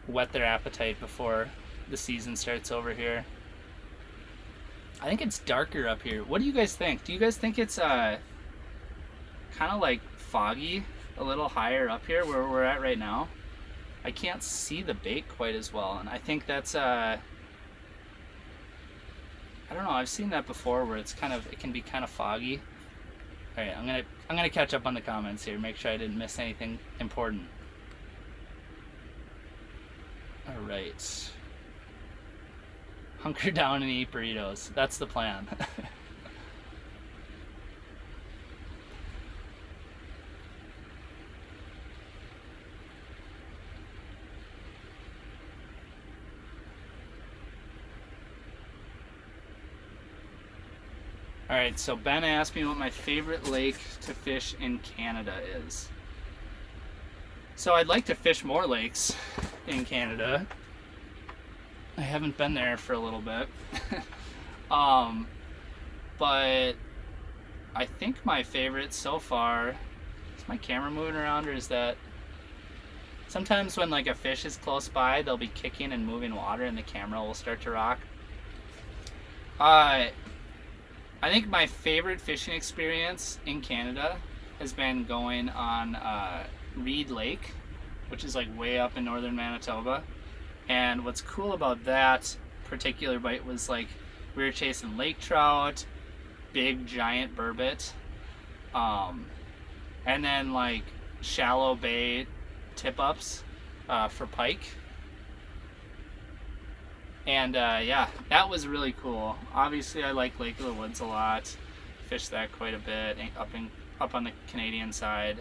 Speaker 1: whet their appetite before the season starts over here. I think it's darker up here. What do you guys think? Do you guys think it's kind of like foggy a little higher up here where we're at right now? I can't see the bait quite as well, and I think that's I don't know, I've seen that before where it can be kind of foggy. All right, I'm gonna catch up on the comments here, make sure I didn't miss anything important. All right. Hunker down and eat burritos. That's the plan. All right, so Ben asked me what my favorite lake to fish in Canada is. So I'd like to fish more lakes in Canada. I haven't been there for a little bit. But I think my favorite so far, is my camera moving around, or is that, sometimes when like a fish is close by, they'll be kicking and moving water and the camera will start to rock. I think my favorite fishing experience in Canada has been going on Reed Lake, which is like way up in northern Manitoba. And what's cool about that particular bite was like we were chasing lake trout, big giant burbot, and then like shallow bay tip ups for pike. And yeah, that was really cool. Obviously I like Lake of the Woods a lot, fished that quite a bit up on the Canadian side.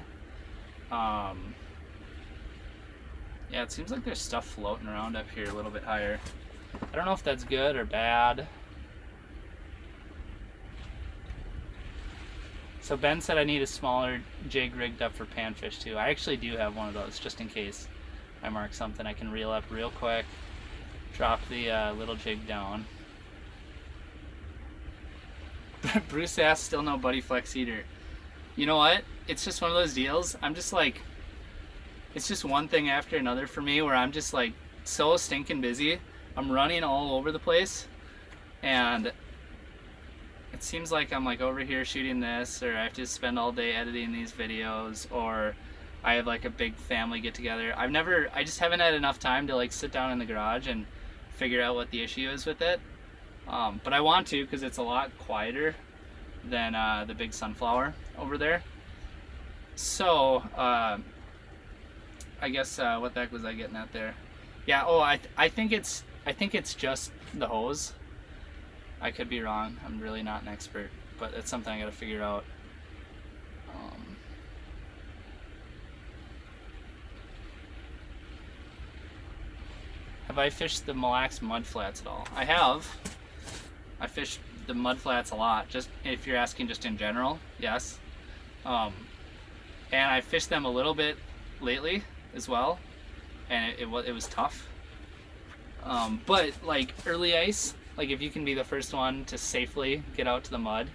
Speaker 1: Yeah, it seems like there's stuff floating around up here a little bit higher. I don't know if that's good or bad. So Ben said I need a smaller jig rigged up for panfish too. I actually do have one of those, just in case I mark something. I can reel up real quick, drop the little jig down. Bruce asked, still no Buddy Flex heater. You know what? It's just one of those deals. I'm just like, it's just one thing after another for me where I'm just like so stinking busy. I'm running all over the place, and it seems like I'm like over here shooting this, or I have to spend all day editing these videos, or I have like a big family get together. I just haven't had enough time to like sit down in the garage and figure out what the issue is with it. But I want to, because it's a lot quieter than the big Sunflower over there. So I guess what the heck was I getting at there? Yeah. Oh, I think it's just the hose. I could be wrong. I'm really not an expert, but it's something I got to figure out. Have I fished the Mille Lacs mud flats at all? I have. I fished the mud flats a lot. Just if you're asking, just in general, yes. And I fished them a little bit lately as well, and it was tough. But like early ice, like if you can be the first one to safely get out to the mud,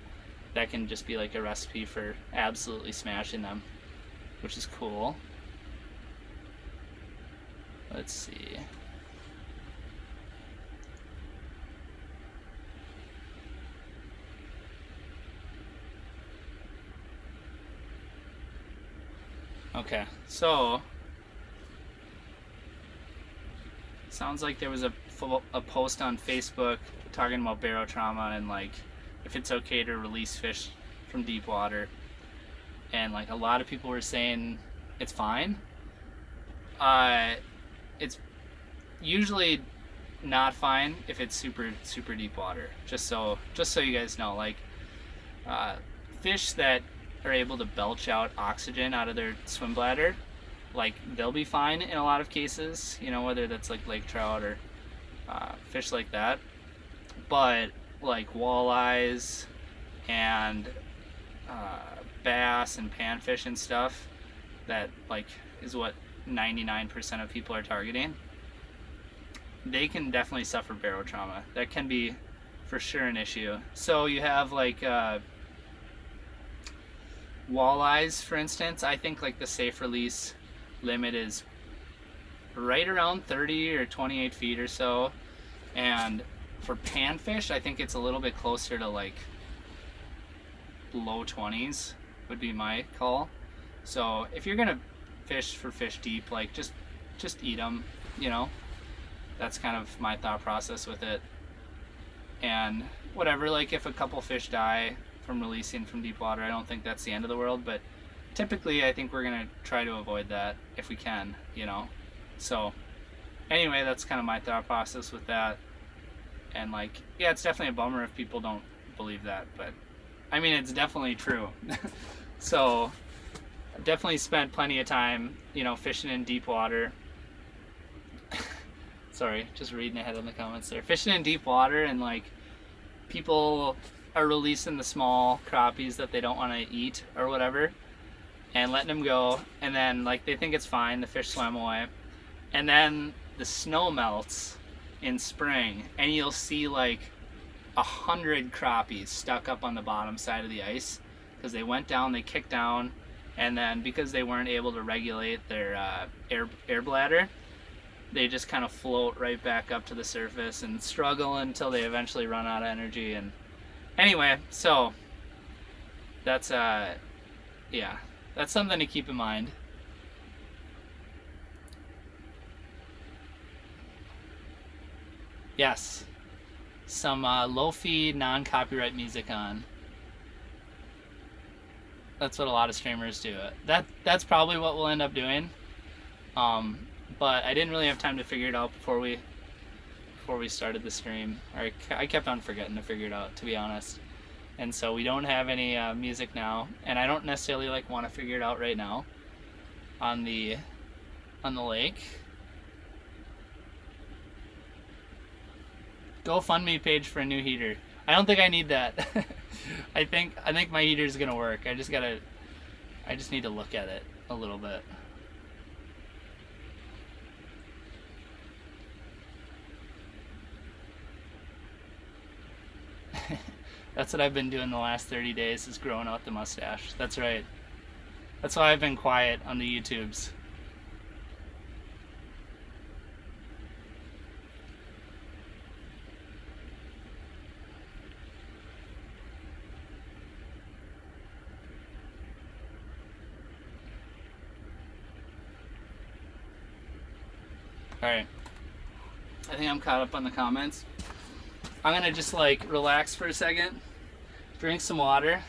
Speaker 1: that can just be like a recipe for absolutely smashing them, which is cool. Let's see. Okay, so sounds like there was a post on Facebook talking about barotrauma and like if it's okay to release fish from deep water, and like a lot of people were saying it's fine. It's usually not fine if it's super deep water. Just so you guys know, like fish that are able to belch out oxygen out of their swim bladder, like they'll be fine in a lot of cases, you know, whether that's like lake trout or fish like that. But like walleyes and bass and panfish and stuff, that like is what 99% of people are targeting, they can definitely suffer barotrauma. That can be for sure an issue. So you have like walleyes, for instance. I think like the safe release limit is right around 30 or 28 feet or so, and for panfish, I think it's a little bit closer to like low 20s would be my call. So if you're gonna fish for fish deep, like just eat them, you know. That's kind of my thought process with it. And whatever, like if a couple fish die from releasing from deep water, I don't think that's the end of the world, but typically I think we're gonna try to avoid that if we can, you know. So anyway, that's kind of my thought process with that. And like, yeah, it's definitely a bummer if people don't believe that, but I mean, it's definitely true. So I've definitely spent plenty of time, you know, fishing in deep water. Sorry, just reading ahead in the comments there. Fishing in deep water, and like people are releasing the small crappies that they don't want to eat or whatever and letting them go, and then like they think it's fine, the fish swam away, and then the snow melts in spring and you'll see like 100 crappies stuck up on the bottom side of the ice because they went down, they kicked down, and then because they weren't able to regulate their air bladder, they just kind of float right back up to the surface and struggle until they eventually run out of energy. And anyway, so that's yeah, that's something to keep in mind. Yes, some lo-fi non-copyright music on. That's what a lot of streamers do. That's probably what we'll end up doing. But I didn't really have time to figure it out before we started the stream. Or I kept on forgetting to figure it out, to be honest. And so we don't have any music now, and I don't necessarily like want to figure it out right now on the lake. GoFundMe page for a new heater. I don't think I need that. I think my heater's gonna work. I just need to look at it a little bit. That's what I've been doing the last 30 days, is growing out the mustache. That's right. That's why I've been quiet on the YouTubes. Alright. I think I'm caught up on the comments. I'm gonna just like relax for a second, drink some water,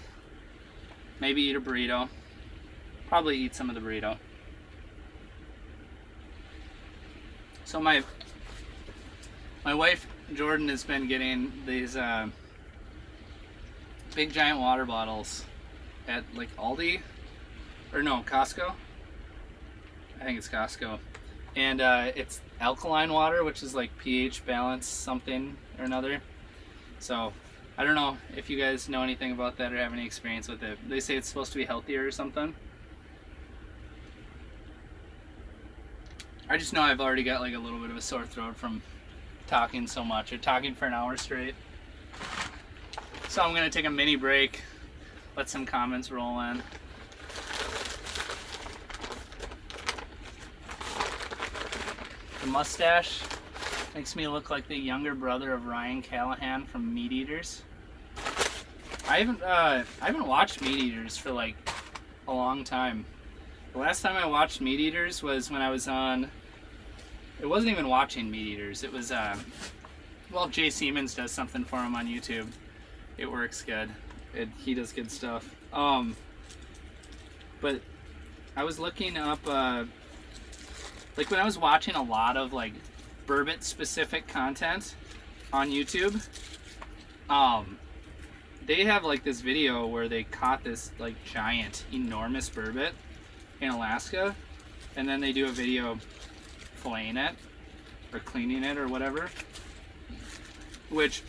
Speaker 1: maybe eat a burrito, probably eat some of the burrito. So my wife Jordan has been getting these big giant water bottles at like Aldi, or no, Costco. I think it's Costco. And it's alkaline water, which is like pH balance something or another. So I don't know if you guys know anything about that or have any experience with it. They say it's supposed to be healthier or something. I just know I've already got like a little bit of a sore throat from talking so much, or talking for an hour straight. So I'm gonna take a mini break, let some comments roll in. The mustache makes me look like the younger brother of Ryan Callahan from Meat Eaters. I haven't watched Meat Eaters for like a long time. The last time I watched Meat Eaters was when I was on. It wasn't even watching Meat Eaters. It was well, Jay Siemens does something for him on YouTube. It works good. He does good stuff. But I was looking up. Like when I was watching a lot of like burbot specific content on YouTube, they have like this video where they caught this like giant, enormous burbot in Alaska, and then they do a video filleting it or cleaning it or whatever, which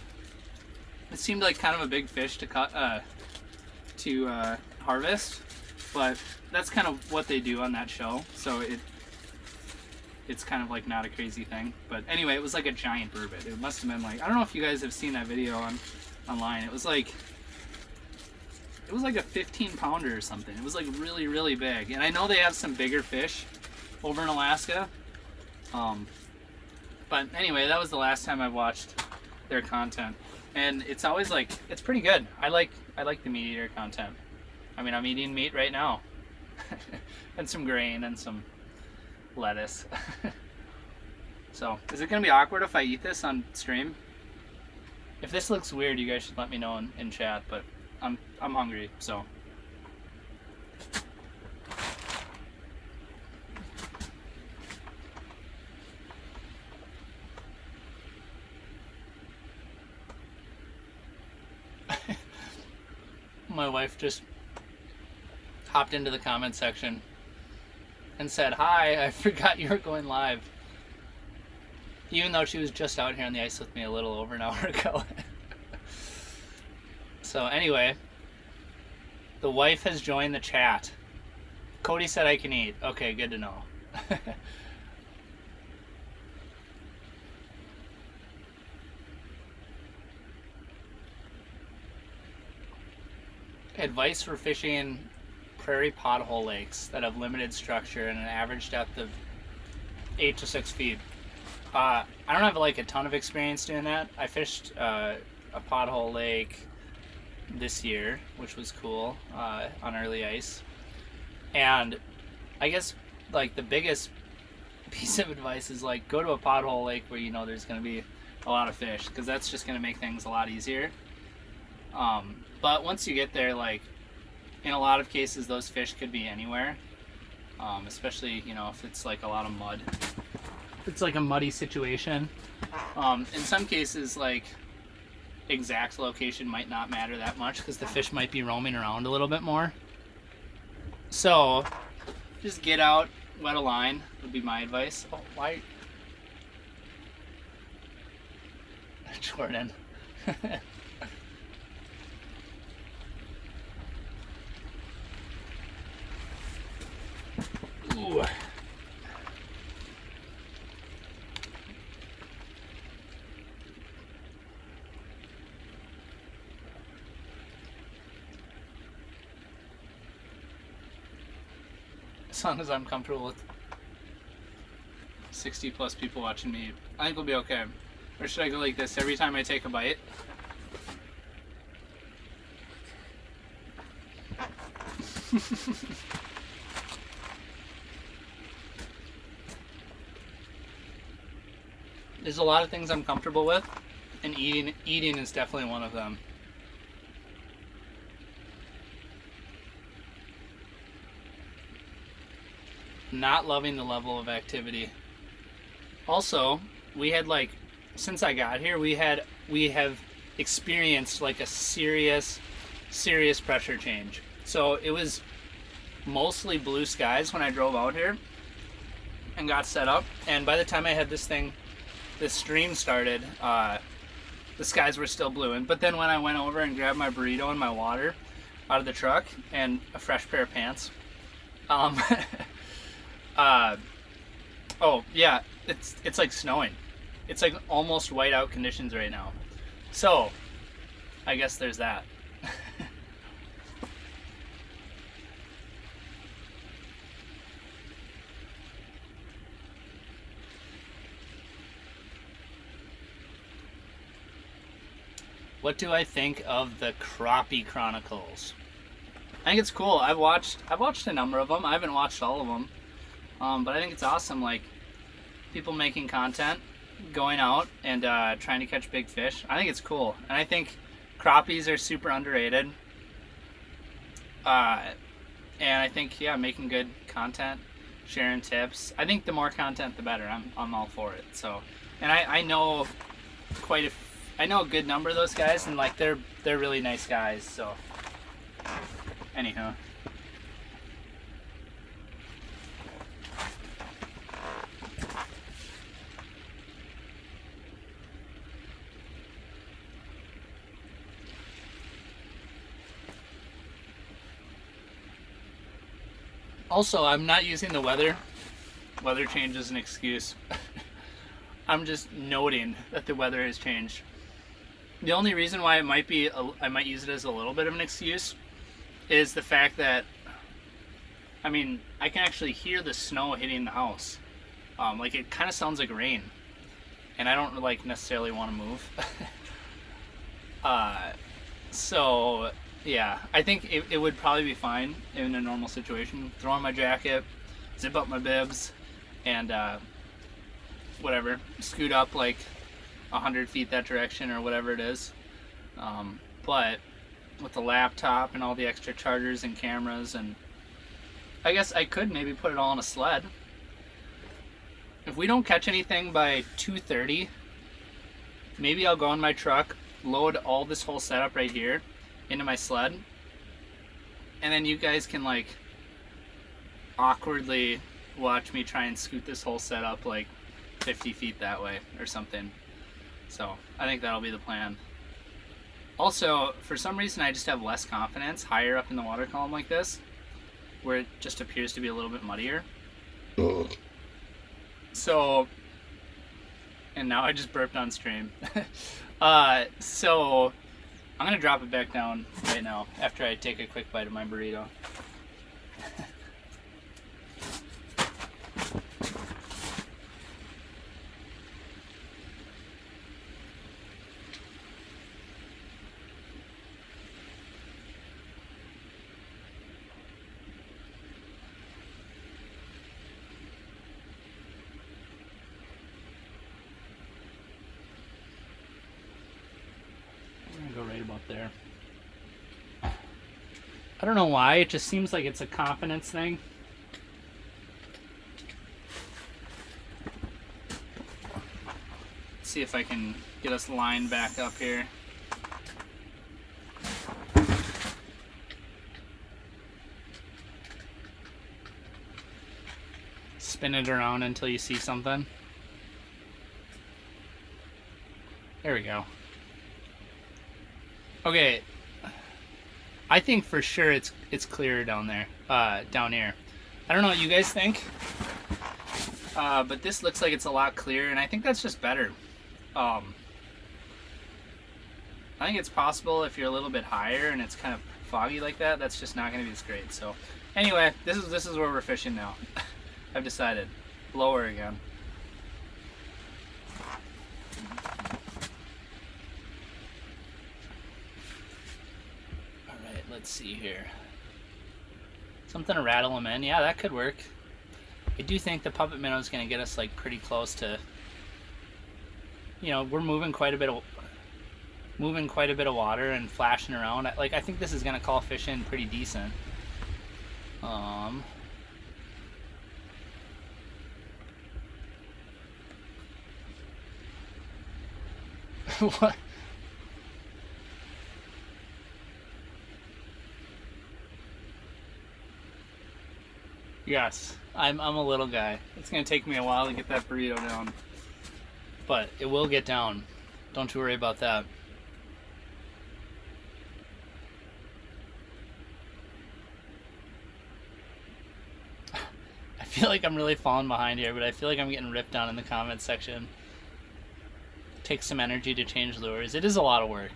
Speaker 1: it seemed like kind of a big fish to harvest, but that's kind of what they do on that show, so it's kind of like not a crazy thing. But anyway, it was like a giant burbot. It must have been like, I don't know if you guys have seen that video online. It was like a 15 pounder or something. It was like really, really big. And I know they have some bigger fish over in Alaska. But anyway, that was the last time I watched their content, and it's always like it's pretty good. I like the meat eater content. I mean, I'm eating meat right now, and some grain and some lettuce. So, is it gonna be awkward if I eat this on stream? If this looks weird, you guys should let me know in chat. But I'm hungry, so. My wife just hopped into the comment section and said, "Hi, I forgot you were going live." Even though she was just out here on the ice with me a little over an hour ago. So anyway, the wife has joined the chat. Cody said I can eat. Okay, good to know. Advice for fishing prairie pothole lakes that have limited structure and an average depth of 8 to 6 feet. I don't have like a ton of experience doing that. I fished a pothole lake this year, which was cool, on early ice. And I guess like the biggest piece of advice is like go to a pothole lake where you know there's going to be a lot of fish, because that's just going to make things a lot easier. But once you get there, like in a lot of cases those fish could be anywhere, especially you know if it's like a lot of mud. It's like a muddy situation. In some cases, like exact location might not matter that much because the fish might be roaming around a little bit more. So just get out, wet a line would be my advice. Oh, why? Jordan. Ooh. As long as I'm comfortable with 60 plus people watching me, I think we'll be okay. Or should I go like this every time I take a bite? There's a lot of things I'm comfortable with, and eating is definitely one of them. Not loving the level of activity. Also, we had like, since I got here, we have experienced like a serious pressure change. So it was mostly blue skies when I drove out here and got set up, and by the time I had this stream started, the skies were still blue. But then when I went over and grabbed my burrito and my water out of the truck and a fresh pair of pants, oh yeah, it's like snowing. It's like almost whiteout conditions right now. So I guess there's that. What do I think of the Crappie Chronicles? I think it's cool. I've watched a number of them. I haven't watched all of them. But I think it's awesome, like people making content, going out and trying to catch big fish. I think it's cool, and I think crappies are super underrated. And I think making good content, sharing tips. I think the more content, the better. I'm all for it. So, and I know I know a good number of those guys, and like they're really nice guys. So, anyhow. Also, I'm not using the weather change as an excuse. I'm just noting that the weather has changed. The only reason why I might use it as a little bit of an excuse is the fact that, I mean, I can actually hear the snow hitting the house. Like it kind of sounds like rain, and I don't like necessarily want to move. So yeah, I think it would probably be fine in a normal situation. Throw on my jacket, zip up my bibs, and whatever, scoot up like 100 feet that direction or whatever it is. But with the laptop and all the extra chargers and cameras, and I guess I could maybe put it all on a sled. If we don't catch anything by 2:30, maybe I'll go in my truck, load all this whole setup right here into my sled, and then you guys can like awkwardly watch me try and scoot this whole setup like 50 feet that way or something. So I think that'll be the plan. Also, for some reason I just have less confidence higher up in the water column like this, where it just appears to be a little bit muddier. So, and now I just burped on stream. So I'm gonna drop it back down right now after I take a quick bite of my burrito. Go right about there. I don't know why, it just seems like it's a confidence thing. Let's see if I can get us lined back up here. Spin it around until you see something. There we go. Okay, I think for sure it's clearer down there, down here. I don't know what you guys think, but this looks like it's a lot clearer, and I think that's just better. I think it's possible if you're a little bit higher and it's kind of foggy like that, that's just not going to be as great. So anyway, this is where we're fishing now. I've decided. Lower again. Let's see here. Something to rattle them in. Yeah, that could work. I do think the puppet minnow is going to get us like pretty close to. You know, we're moving quite a bit of water and flashing around. Like I think this is going to call fish in pretty decent. What? Yes, I'm a little guy. It's gonna take me a while to get that burrito down, but it will get down. Don't you worry about that. I feel like I'm really falling behind here, but I feel like I'm getting ripped on in the comments section. It takes some energy to change lures. It is a lot of work.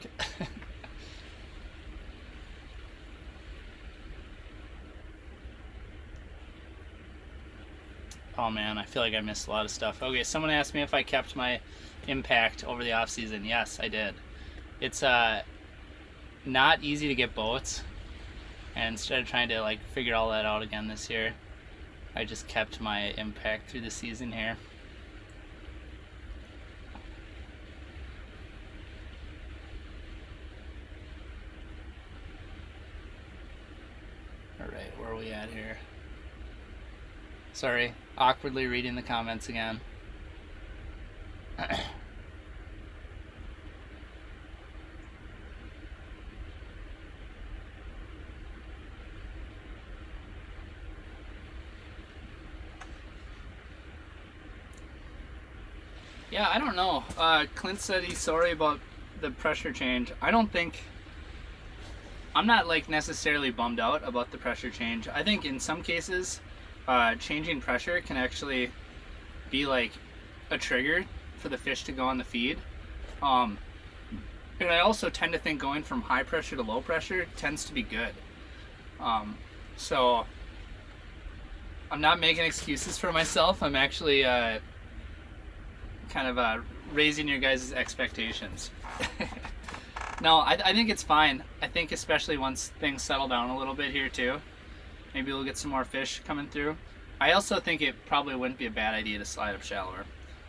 Speaker 1: Oh man, I feel like I missed a lot of stuff. Okay, someone asked me if I kept my impact over the off season. Yes, I did. It's not easy to get boats, and instead of trying to like figure all that out again this year, I just kept my impact through the season here. All right, where are we at here? Sorry, awkwardly reading the comments again. Yeah, I don't know. Clint said he's sorry about the pressure change. I'm not like necessarily bummed out about the pressure change. I think in some cases, changing pressure can actually be like a trigger for the fish to go on the feed. And I also tend to think going from high pressure to low pressure tends to be good. So I'm not making excuses for myself. I'm actually kind of raising your guys' expectations. No, I think it's fine. I think especially once things settle down a little bit here too, maybe we'll get some more fish coming through. I also think it probably wouldn't be a bad idea to slide up shallower.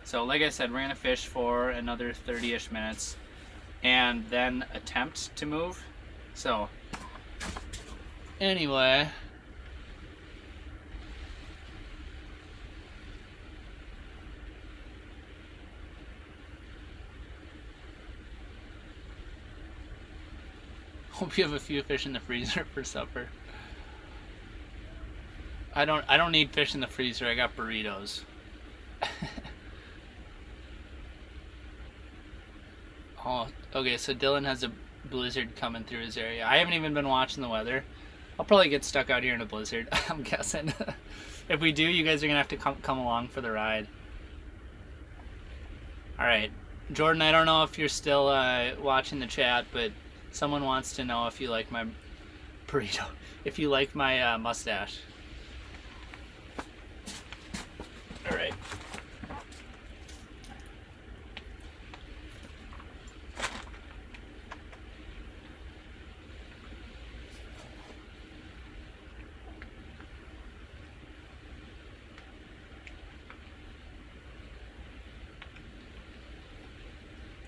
Speaker 1: So like I said, we're gonna fish for another 30-ish minutes and then attempt to move. So anyway, hope you have a few fish in the freezer for supper. I don't need fish in the freezer. I got burritos. Oh, okay, so Dylan has a blizzard coming through his area. I haven't even been watching the weather. I'll probably get stuck out here in a blizzard, I'm guessing. If we do, you guys are gonna have to come along for the ride. Alright, Jordan, I don't know if you're still watching the chat, but someone wants to know if you like my burrito, if you like my mustache. Alright.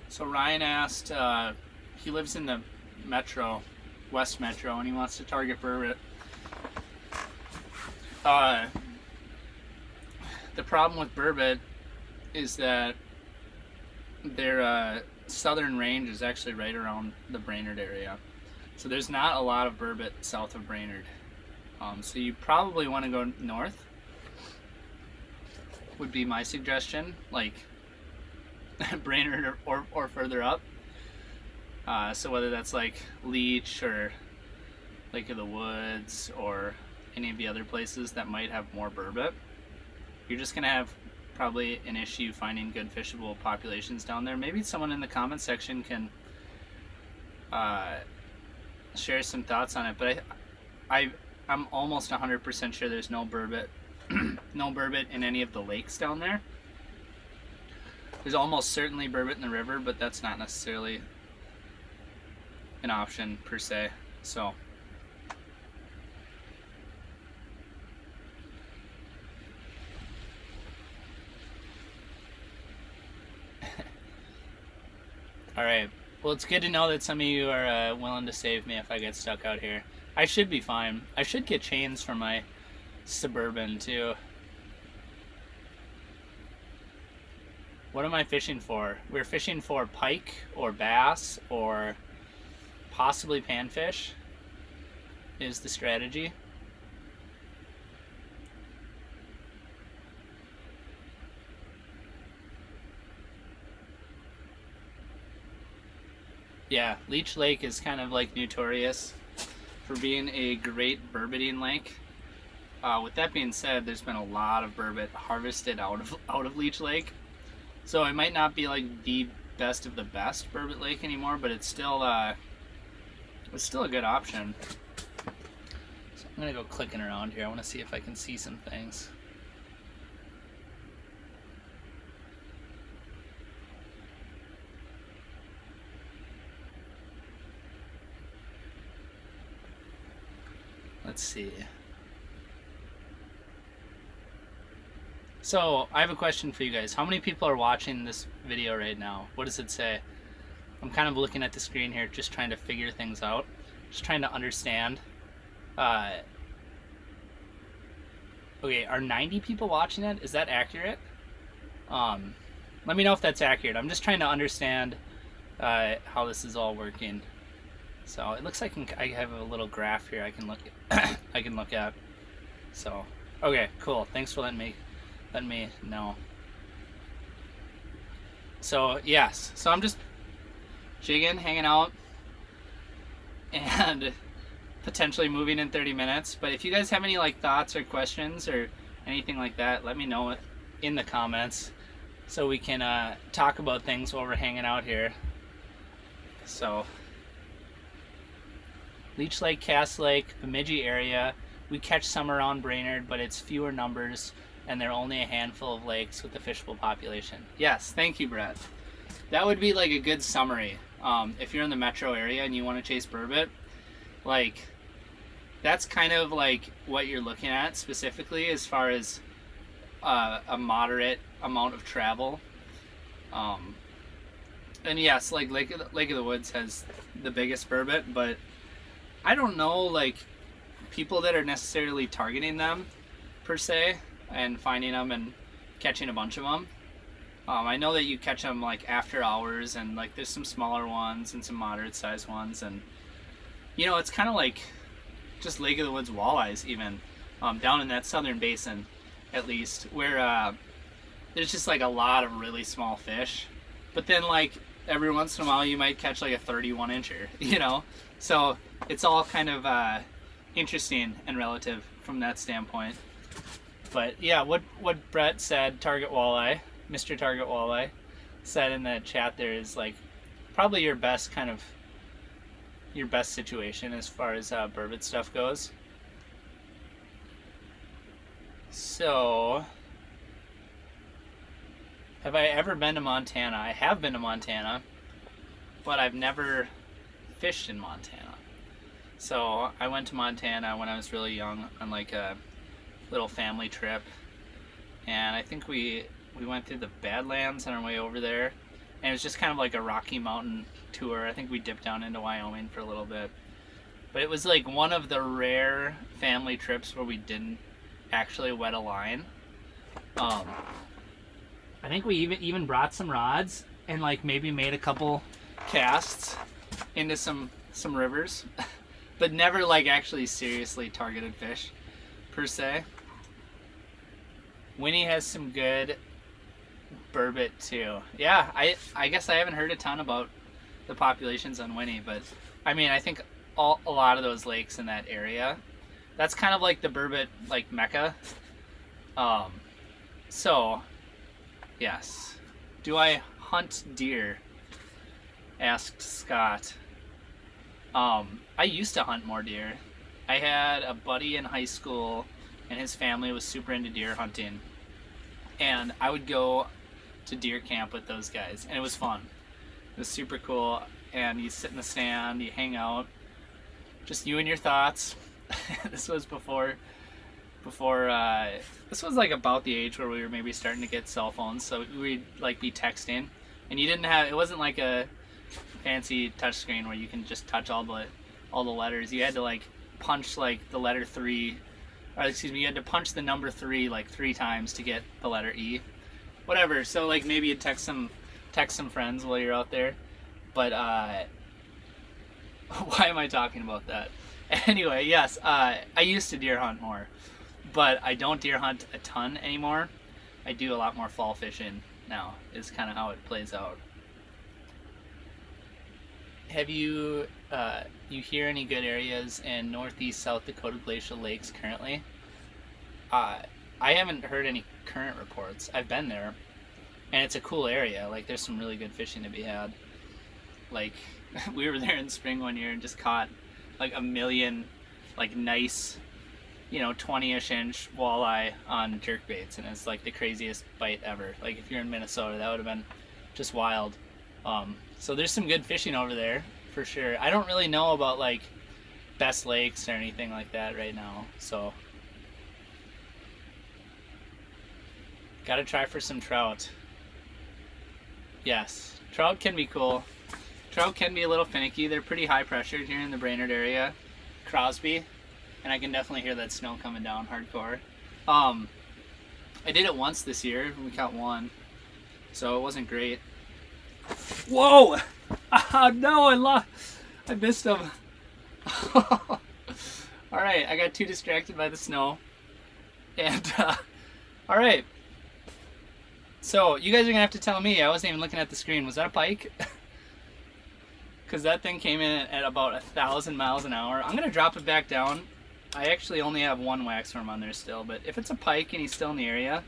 Speaker 1: So Ryan asked, he lives in the Metro, West Metro, and he wants to target burbot. The problem with burbot is that their southern range is actually right around the Brainerd area. So there's not a lot of burbot south of Brainerd. So you probably want to go north, would be my suggestion, like Brainerd or further up. So whether that's like Leech or Lake of the Woods or any of the other places that might have more burbot, you're just gonna have probably an issue finding good fishable populations down there. Maybe someone in the comment section can share some thoughts on it, but I'm almost 100% sure there's no burbot no burbot in any of the lakes down there. There's almost certainly burbot in the river, but that's not necessarily an option per se. So all right, well, it's good to know that some of you are willing to save me if I get stuck out here. I should be fine. I should get chains for my Suburban too. What am I fishing for? We're fishing for pike or bass or possibly panfish is the strategy. Yeah, Leech Lake is kind of like notorious for being a great burboting lake. With that being said, there's been a lot of burbot harvested out of Leech Lake. So it might not be like the best of the best burbot lake anymore, but it's still a good option. So I'm gonna go clicking around here. I want to see if I can see some things. Let's see. So I have a question for you guys. How many people are watching this video right now? What does it say? I'm kind of looking at the screen here, just trying to figure things out. Just trying to understand. Okay, are 90 people watching it? Is that accurate? Let me know if that's accurate. I'm just trying to understand how this is all working. So it looks like I have a little graph here I can look at. I can look at. So okay, cool. Thanks for letting me know. So yes, so I'm just jigging, hanging out, and potentially moving in 30 minutes. But if you guys have any like thoughts or questions or anything like that, let me know in the comments so we can talk about things while we're hanging out here. So Leech Lake, Cass Lake, Bemidji area, we catch some around Brainerd, but it's fewer numbers and there are only a handful of lakes with a fishable population. Yes, thank you, Brett. That would be like a good summary if you're in the metro area and you want to chase burbot, like that's kind of like what you're looking at specifically as far as a moderate amount of travel. And yes, like Lake of the Woods has the biggest burbot, but I don't know like people that are necessarily targeting them per se and finding them and catching a bunch of them. I know that you catch them like after hours, and like there's some smaller ones and some moderate sized ones, and you know it's kind of like just Lake of the Woods walleyes even down in that southern basin at least, where there's just like a lot of really small fish, but then like every once in a while you might catch like a 31 incher, you know, so it's all kind of interesting and relative from that standpoint. But yeah, what Brett said, Target Walleye, Mr. Target Walleye, said in the chat there is like probably your best situation as far as burbot stuff goes. So, have I ever been to Montana? I have been to Montana, but I've never fished in Montana. So I went to Montana when I was really young on like a little family trip, and I think we went through the Badlands on our way over there, and it was just kind of like a Rocky Mountain tour. I think we dipped down into Wyoming for a little bit, but it was like one of the rare family trips where we didn't actually wet a line. I think we even brought some rods and like maybe made a couple casts into some rivers, but never like actually seriously targeted fish per se. Winnie has some good burbot too. Yeah, I guess I haven't heard a ton about the populations on Winnie, but I mean I think a lot of those lakes in that area, that's kind of like the burbot like mecca. So yes. Do I hunt deer? Asked Scott. I used to hunt more deer. I had a buddy in high school and his family was super into deer hunting, and I would go to deer camp with those guys, and it was fun. It was super cool, and you sit in the stand, you hang out, just you and your thoughts. This was before this was like about the age where we were maybe starting to get cell phones, so we'd like be texting, and it wasn't like a fancy touch screen where you can just touch all the letters. You had to like punch like the letter 3, or excuse me, you had to punch the number 3 like 3 times to get the letter E, whatever. So like maybe you text some friends while you're out there, but why am I talking about that? Anyway, yes, I used to deer hunt more, but I don't deer hunt a ton anymore. I do a lot more fall fishing now, is kind of how it plays out. Have you hear any good areas in northeast South Dakota glacial lakes currently? I haven't heard any current reports. I've been there, and it's a cool area. Like there's some really good fishing to be had. Like we were there in spring one year and just caught like a million like nice, 20-ish inch walleye on jerk baits, and it's like the craziest bite ever. Like if you're in Minnesota, that would have been just wild. So there's some good fishing over there for sure. I don't really know about like best lakes or anything like that right now, so gotta try for some trout. Yes, trout can be cool. Trout can be a little finicky. They're pretty high pressured here in the Brainerd area, Crosby, and I can definitely hear that snow coming down hardcore. I did it once this year. We caught one, so it wasn't great. Whoa! No, I missed him. All right, I got too distracted by the snow, and all right. So you guys are gonna have to tell me. I wasn't even looking at the screen. Was that a pike? Because that thing came in at about 1,000 miles an hour. I'm gonna drop it back down. I actually only have one wax worm on there still, but if it's a pike and he's still in the area,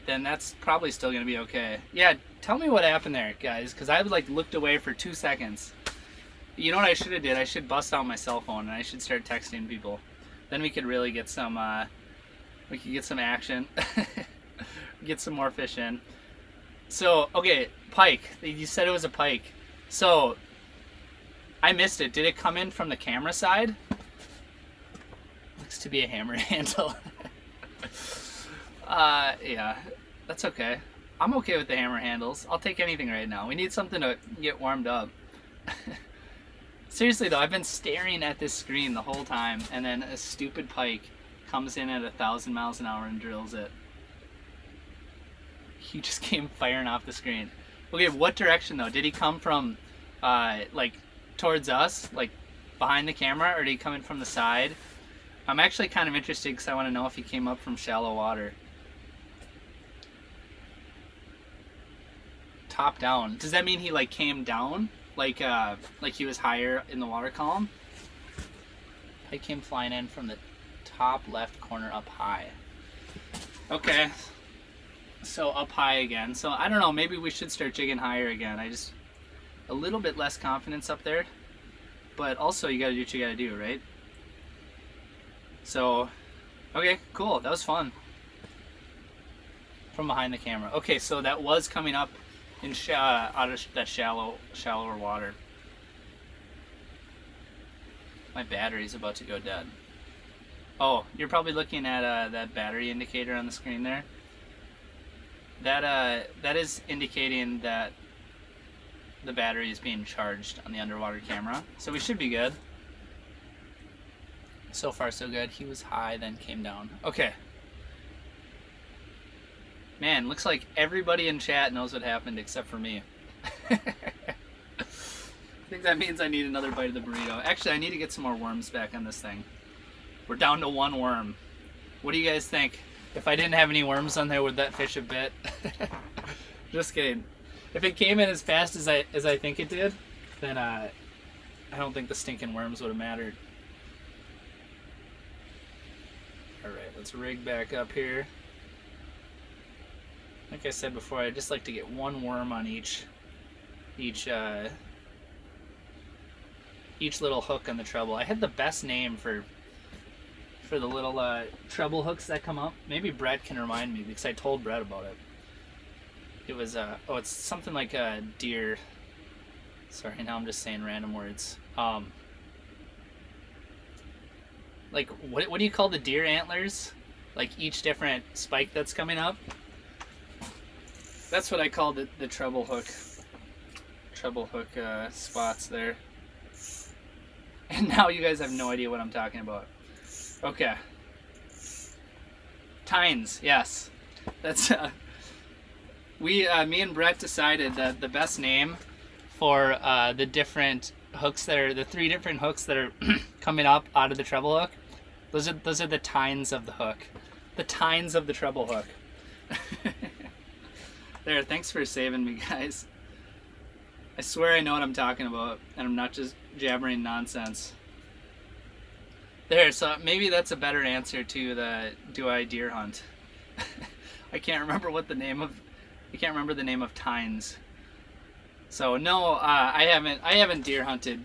Speaker 1: then that's probably still gonna be okay. Yeah, tell me what happened there, guys, because I like looked away for 2 seconds. You know what I should have did? I should bust out my cell phone and I should start texting people. Then we could really get some, we could get some action, get some more fish in. So, okay, pike. You said it was a pike. So, I missed it. Did it come in from the camera side? Looks to be a hammer handle. Yeah, that's okay. I'm okay with the hammer handles. I'll take anything right now. We need something to get warmed up. Seriously though, I've been staring at this screen the whole time, and then a stupid pike comes in at 1,000 miles an hour and drills it. He just came firing off the screen. Okay, what direction though? Did he come from, like, towards us, like behind the camera, or did he come in from the side? I'm actually kind of interested because I want to know if he came up from shallow water. Top down. Does that mean he like came down? Like he was higher in the water column? I came flying in from the top left corner up high. Okay. So up high again. So I don't know, maybe we should start jigging higher again. I just a little bit less confidence up there. But also you gotta do what you gotta do, right? So, okay, cool. That was fun. From behind the camera. Okay, so that was coming up in out of that shallower water. My battery's about to go dead. Oh, you're probably looking at that battery indicator on the screen there. That is indicating that the battery is being charged on the underwater camera. So we should be good. So far so good. He was high, then came down. Okay. Man, looks like everybody in chat knows what happened except for me. I think that means I need another bite of the burrito. Actually, I need to get some more worms back on this thing. We're down to 1 worm. What do you guys think? If I didn't have any worms on there, would that fish a bit? Just kidding. If it came in as fast as I think it did, then I don't think the stinking worms would have mattered. Alright, let's rig back up here. Like I said before, I just like to get 1 worm on each little hook on the treble. I had the best name for the little treble hooks that come up. Maybe Brett can remind me because I told Brett about it. It was oh, it's something like a deer. Sorry, now I'm just saying random words. Like what do you call the deer antlers? Like each different spike that's coming up. That's what I call the treble hook spots there. And now you guys have no idea what I'm talking about. Okay. Tines, yes. That's me and Brett decided that the best name for the different hooks that are the 3 different hooks that are coming up out of the treble hook. Those are the tines of the hook. The tines of the treble hook. There, thanks for saving me, guys. I swear I know what I'm talking about, and I'm not just jabbering nonsense. There, so maybe that's a better answer to the do I deer hunt. I can't remember the name of tines. So no, I haven't deer hunted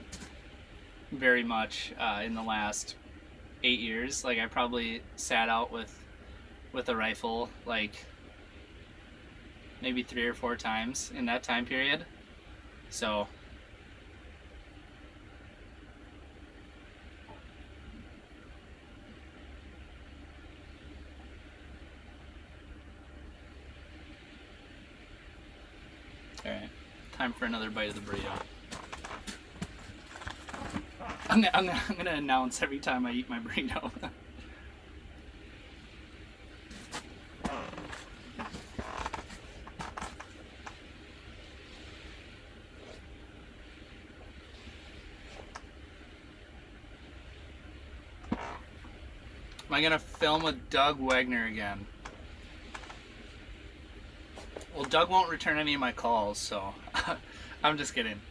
Speaker 1: very much in the last 8 years. Like I probably sat out with a rifle like maybe 3 or 4 times in that time period. So alright, time for another bite of the burrito. I'm gonna announce every time I eat my burrito. Am I gonna film with Doug Wagner again? Well, Doug won't return any of my calls, so I'm just kidding.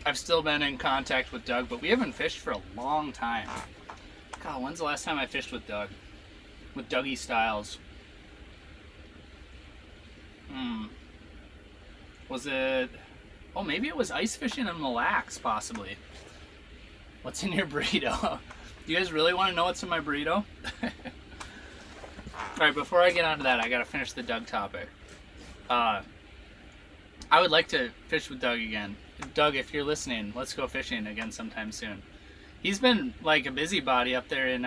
Speaker 1: I've still been in contact with Doug, but we haven't fished for a long time. God, when's the last time I fished with Doug? With Dougie Styles. Was it... Oh, maybe it was ice fishing in Mille Lacs, possibly. What's in your burrito? Do you guys really want to know what's in my burrito? Alright, before I get onto that, I gotta finish the Doug topic. I would like to fish with Doug again. Doug, if you're listening, let's go fishing again sometime soon. He's been like a busybody up there in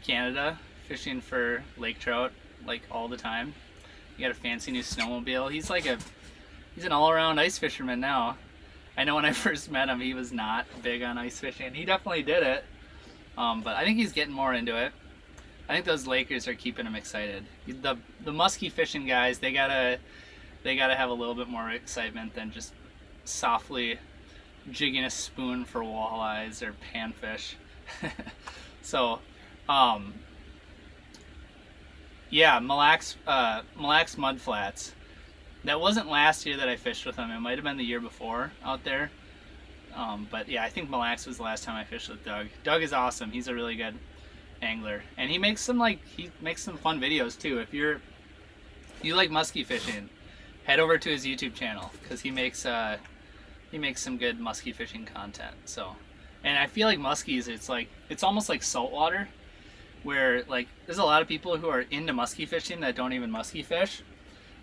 Speaker 1: Canada, fishing for lake trout like all the time. He got a fancy new snowmobile. He's an all-around ice fisherman now. I know when I first met him, he was not big on ice fishing. He definitely did it, but I think he's getting more into it. I think those Lakers are keeping him excited. The musky fishing guys, they gotta have a little bit more excitement than just softly jigging a spoon for walleyes or panfish. So, yeah, Mille Lacs Mud Flats. That wasn't last year that I fished with him. It might have been the year before out there. But yeah, I think Mille Lacs was the last time I fished with Doug. Doug is awesome. He's a really good angler, and he makes some fun videos too. If you like musky fishing, head over to his YouTube channel because he makes some good musky fishing content. So, and I feel like muskies, it's almost like saltwater, where like there's a lot of people who are into musky fishing that don't even musky fish,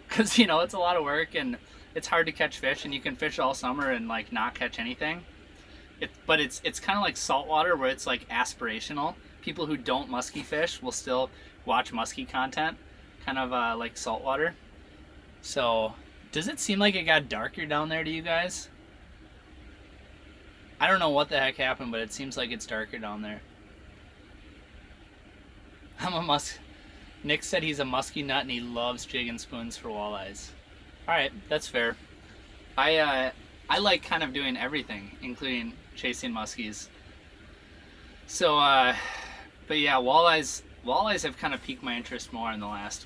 Speaker 1: because it's a lot of work and it's hard to catch fish, and you can fish all summer and like not catch anything. But it's kind of like saltwater where it's like aspirational. People who don't musky fish will still watch musky content, kind of like saltwater. So, does it seem like it got darker down there to you guys? I don't know what the heck happened, but it seems like it's darker down there. Nick said he's a musky nut and he loves jigging spoons for walleyes. Alright, that's fair. I like kind of doing everything, including chasing muskies. So, but yeah, walleyes have kind of piqued my interest more in the last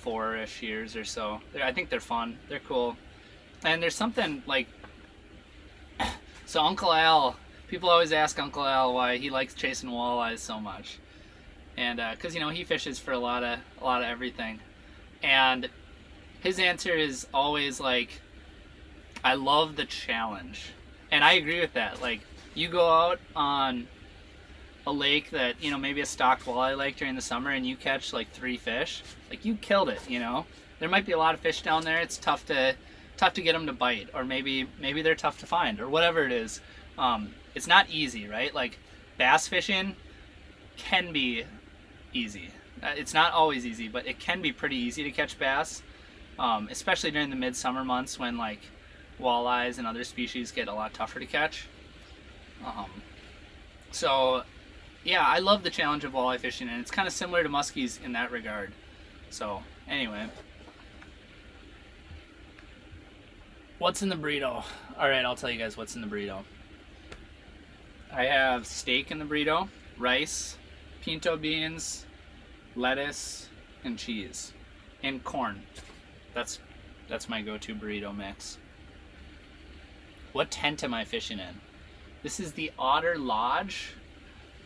Speaker 1: 4-ish years or so. I think they're fun. They're cool. And there's something like... So Uncle Al, people always ask Uncle Al why he likes chasing walleyes so much. And because he fishes for a lot of everything. And his answer is always like, I love the challenge. And I agree with that. Like, you go out on a lake that, maybe a stocked walleye lake during the summer, and you catch like 3 fish, like you killed it. There might be a lot of fish down there. It's tough to get them to bite, or maybe they're tough to find, or whatever it is. It's not easy, right? Like, bass fishing can be easy. It's not always easy, but it can be pretty easy to catch bass, especially during the midsummer months when like walleyes and other species get a lot tougher to catch. So yeah, I love the challenge of walleye fishing, and it's kind of similar to muskies in that regard. So anyway, what's in the burrito? Alright, I'll tell you guys what's in the burrito. I have steak in the burrito, rice, pinto beans, lettuce, and cheese, and corn. That's my go-to burrito mix. What tent am I fishing in? This is the Otter Lodge,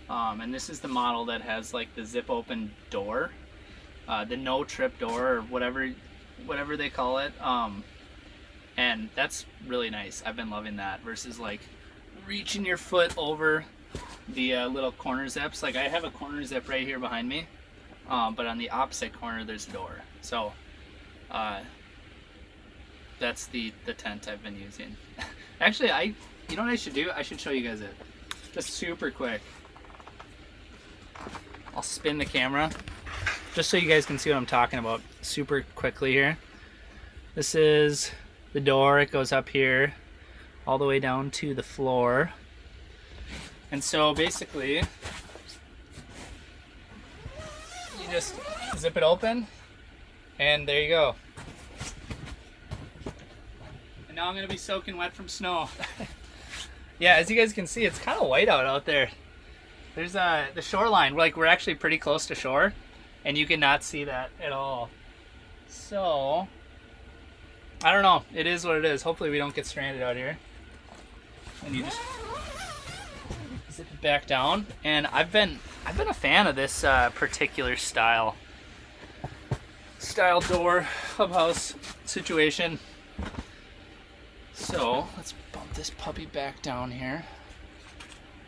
Speaker 1: and this is the model that has like the zip open door, the no trip door, or whatever they call it. And that's really nice. I've been loving that versus like reaching your foot over the little corner zips. Like, I have a corner zip right here behind me, but on the opposite corner there's a door. So that's the tent I've been using. Actually, you know what I should do? I should show you guys it. Just super quick. I'll spin the camera just so you guys can see what I'm talking about super quickly here. This is the door. It goes up here all the way down to the floor. And so basically, you just zip it open, and there you go. And now I'm gonna be soaking wet from snow. Yeah, as you guys can see, it's kind of white out there. There's the shoreline. Like, we're actually pretty close to shore, and you cannot see that at all. So I don't know. It is what it is. Hopefully we don't get stranded out here. And you just zip it back down. And I've been a fan of this particular style door clubhouse situation. So let's bump this puppy back down here.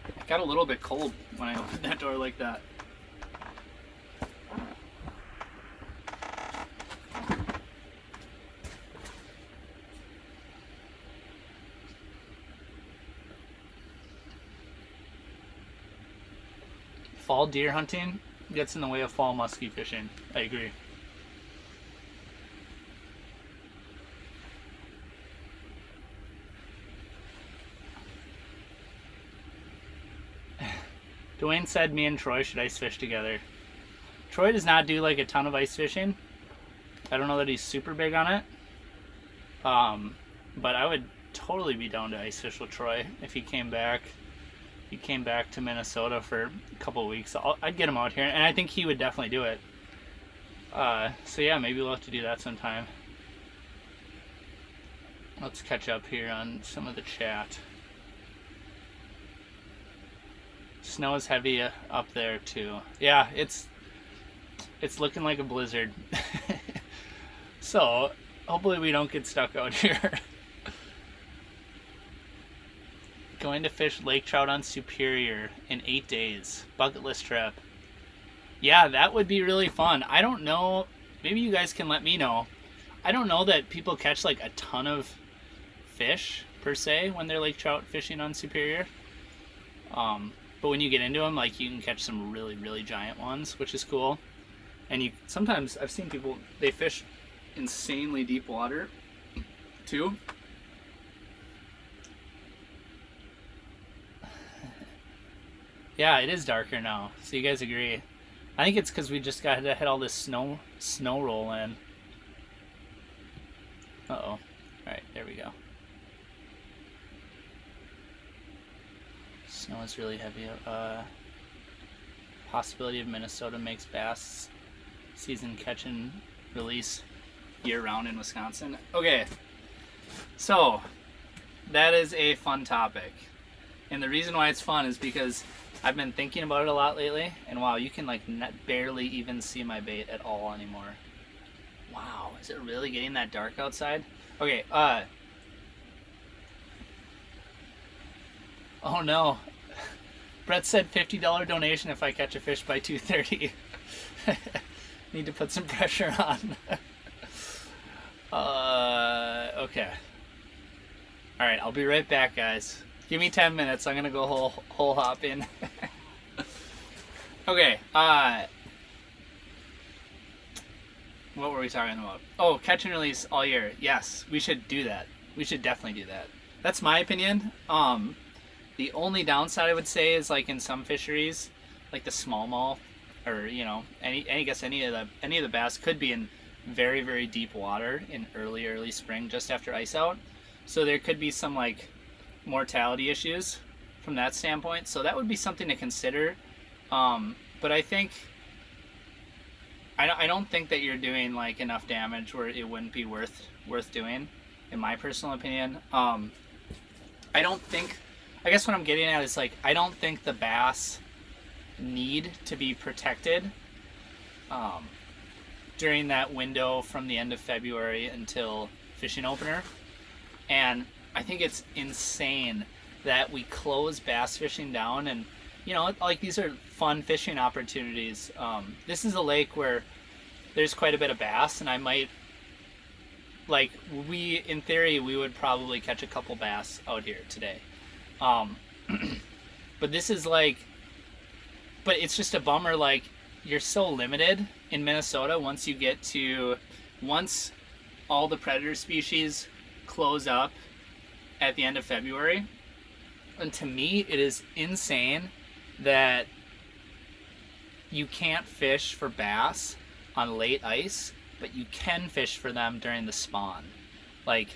Speaker 1: It got a little bit cold when I opened that door like that. fall deer hunting gets in the way of fall muskie fishing. I agree. Dwayne said me and Troy should ice fish together. Troy does not do like a ton of ice fishing. I don't know that he's super big on it. But I would totally be down to ice fish with Troy if he came back. He came back to Minnesota for a couple of weeks. I'd get him out here, and I think he would definitely do it. So yeah, maybe we'll have to do that sometime. Let's catch up here on some of the chat. Snow is heavy up there too. Yeah, it's looking like a blizzard. So hopefully we don't get stuck out here. Going to fish lake trout on Superior in 8 days. Bucket list trip. Yeah, that would be really fun. I don't know. Maybe you guys can let me know. I don't know that people catch like a ton of fish per se when they're lake trout fishing on Superior. But when you get into them, like you can catch some really, really giant ones, which is cool. And you sometimes I've seen people, they fish insanely deep water too. Yeah, it is darker now. So you guys agree? I think it's because we just got to hit all this snow roll in. Uh-oh. All right, there we go. Snow is really heavy. Possibility of Minnesota makes bass season catch and release year-round in Wisconsin. Okay, so that is a fun topic. And the reason why it's fun is because I've been thinking about it a lot lately, and wow, you can like barely even see my bait at all anymore. Wow, is it really getting that dark outside? Okay, oh no. Brett said $50 donation if I catch a fish by 2:30. Need to put some pressure on. Okay. Alright, I'll be right back, guys. Give me 10 minutes. I'm gonna go whole hop in. Okay, what were we talking about? Oh, catch and release all year. Yes, we should do that. We should definitely do that. That's my opinion. The only downside I would say is like in some fisheries, like the smallmouth, or you know, any of the bass could be in very, very deep water in early spring, just after ice out. So there could be some like mortality issues from that standpoint. So that would be something to consider. But I think I don't think that you're doing like enough damage where it wouldn't be worth doing, in my personal opinion. I guess what I'm getting at is like I don't think the bass need to be protected during that window from the end of February until fishing opener. And I think it's insane that we close bass fishing down, and you know, like these are fun fishing opportunities. This is a lake where there's quite a bit of bass, and I might, like, in theory, we would probably catch a couple bass out here today. But this is like, but it's just a bummer, like, you're so limited in Minnesota once all the predator species close up at the end of February. And to me, it is insane that you can't fish for bass on late ice, but you can fish for them during the spawn. Like,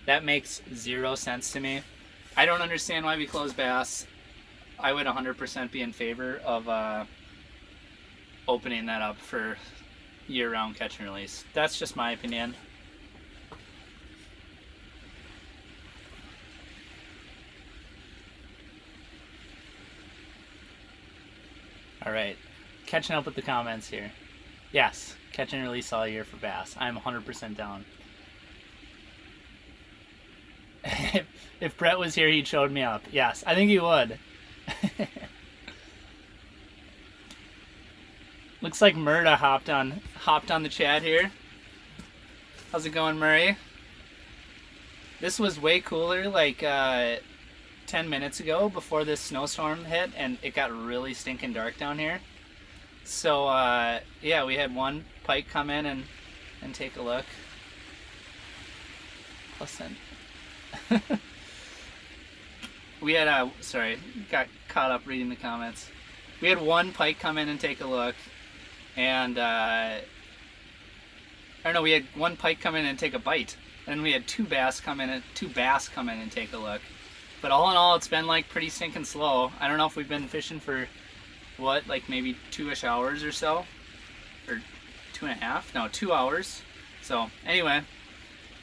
Speaker 1: that makes zero sense to me. I don't understand why we close bass. I would 100% be in favor of opening that up for year-round catch and release. That's just my opinion. All right, catching up with the comments here. Yes, catch and release all year for bass. I'm 100% down. If Brett was here, he'd showed me up. Yes, I think he would. Looks like Murda hopped on the chat here. How's it going, Murray? This was way cooler like 10 minutes ago before this snowstorm hit, and it got really stinking dark down here. So yeah, we had one pike come in and take a look. Plus then we had sorry, got caught up reading the comments. We had one pike come in and take a look, and or no, we had one pike come in and take a bite, and we had two bass come in and take a look. But all in all, it's been like pretty stinking slow. I don't know if we've been fishing for what, like maybe 2-ish hours or so, or 2.5? No, 2 hours. So anyway,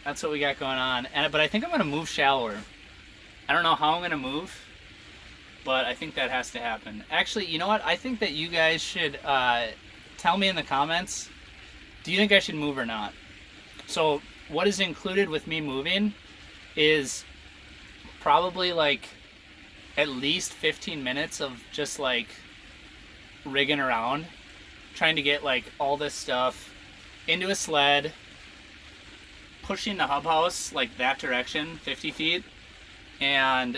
Speaker 1: that's what we got going on. But I think I'm gonna move shallower. I don't know how I'm gonna move, but I think that has to happen. Actually, you know what? I think that you guys should tell me in the comments, do you think I should move or not? So what is included with me moving is probably like at least 15 minutes of just like rigging around, trying to get like all this stuff into a sled, pushing the hub house like that direction 50 feet, and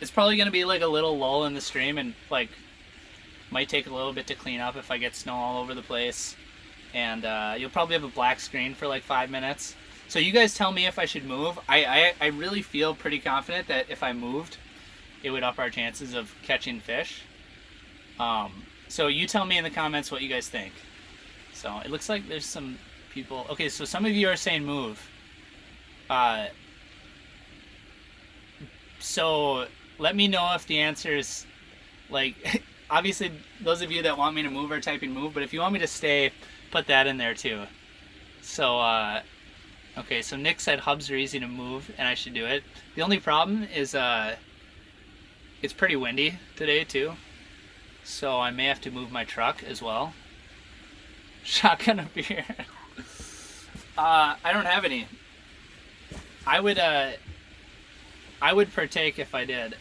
Speaker 1: it's probably going to be like a little lull in the stream, and like might take a little bit to clean up if I get snow all over the place, and you'll probably have a black screen for like 5 minutes. So you guys tell me if I should move. I really feel pretty confident that if I moved, it would up our chances of catching fish. So you tell me in the comments what you guys think. So it looks like there's some people. Okay, so some of you are saying move. So let me know if the answer is like, obviously those of you that want me to move are typing move, but if you want me to stay, put that in there too. So okay, so Nick said hubs are easy to move and I should do it. The only problem is it's pretty windy today too, so I may have to move my truck as well. Shotgun a beer. I don't have any. I would partake if I did.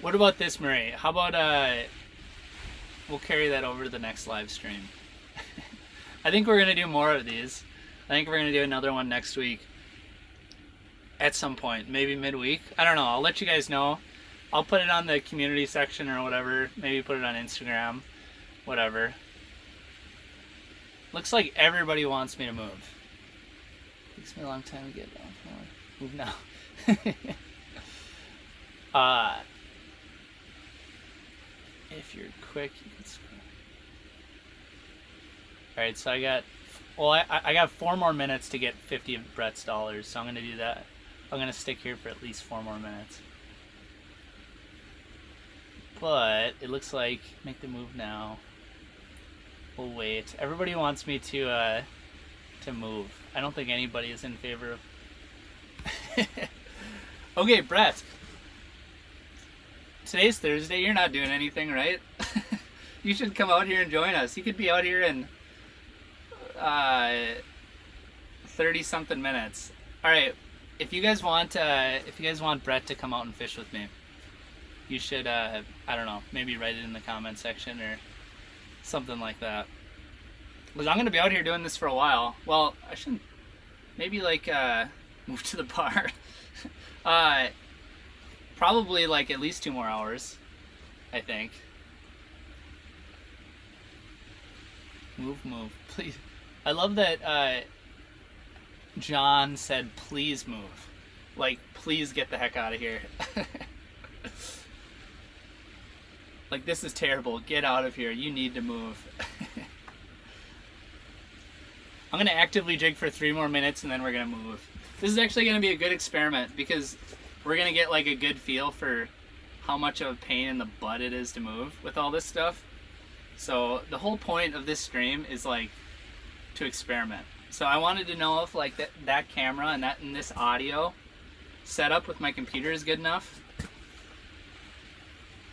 Speaker 1: What about this, Marie? How about we'll carry that over to the next live stream. I think we're gonna do more of these. I think we're gonna do another one next week at some point, maybe midweek. I don't know. I'll let you guys know. I'll put it on the community section or whatever. Maybe put it on Instagram, whatever. Looks like everybody wants me to move. Takes me a long time to get off. Move now. If you're quick, you can scroll. Alright, so I got 4 more minutes to get 50 of Brett's dollars, so I'm gonna do that. I'm gonna stick here for at least 4 more minutes. But it looks like make the move now. We'll wait. Everybody wants me to move. I don't think anybody is in favor of. Okay, Brett. Today's Thursday. You're not doing anything, right? You should come out here and join us. You could be out here in 30-something minutes. All right. If you guys want Brett to come out and fish with me, you should. I don't know. Maybe write it in the comment section or something like that. Because I'm gonna be out here doing this for a while. Well, I shouldn't. Maybe like move to the bar. Probably like at least 2 more hours, I think. Move, please. I love that John said, please move. Like, please get the heck out of here. Like, this is terrible. Get out of here. You need to move. I'm going to actively jig for 3 more minutes and then we're going to move. This is actually going to be a good experiment because we're going to get like a good feel for how much of a pain in the butt it is to move with all this stuff. So the whole point of this stream is like to experiment. So I wanted to know if like that camera and this audio setup with my computer is good enough.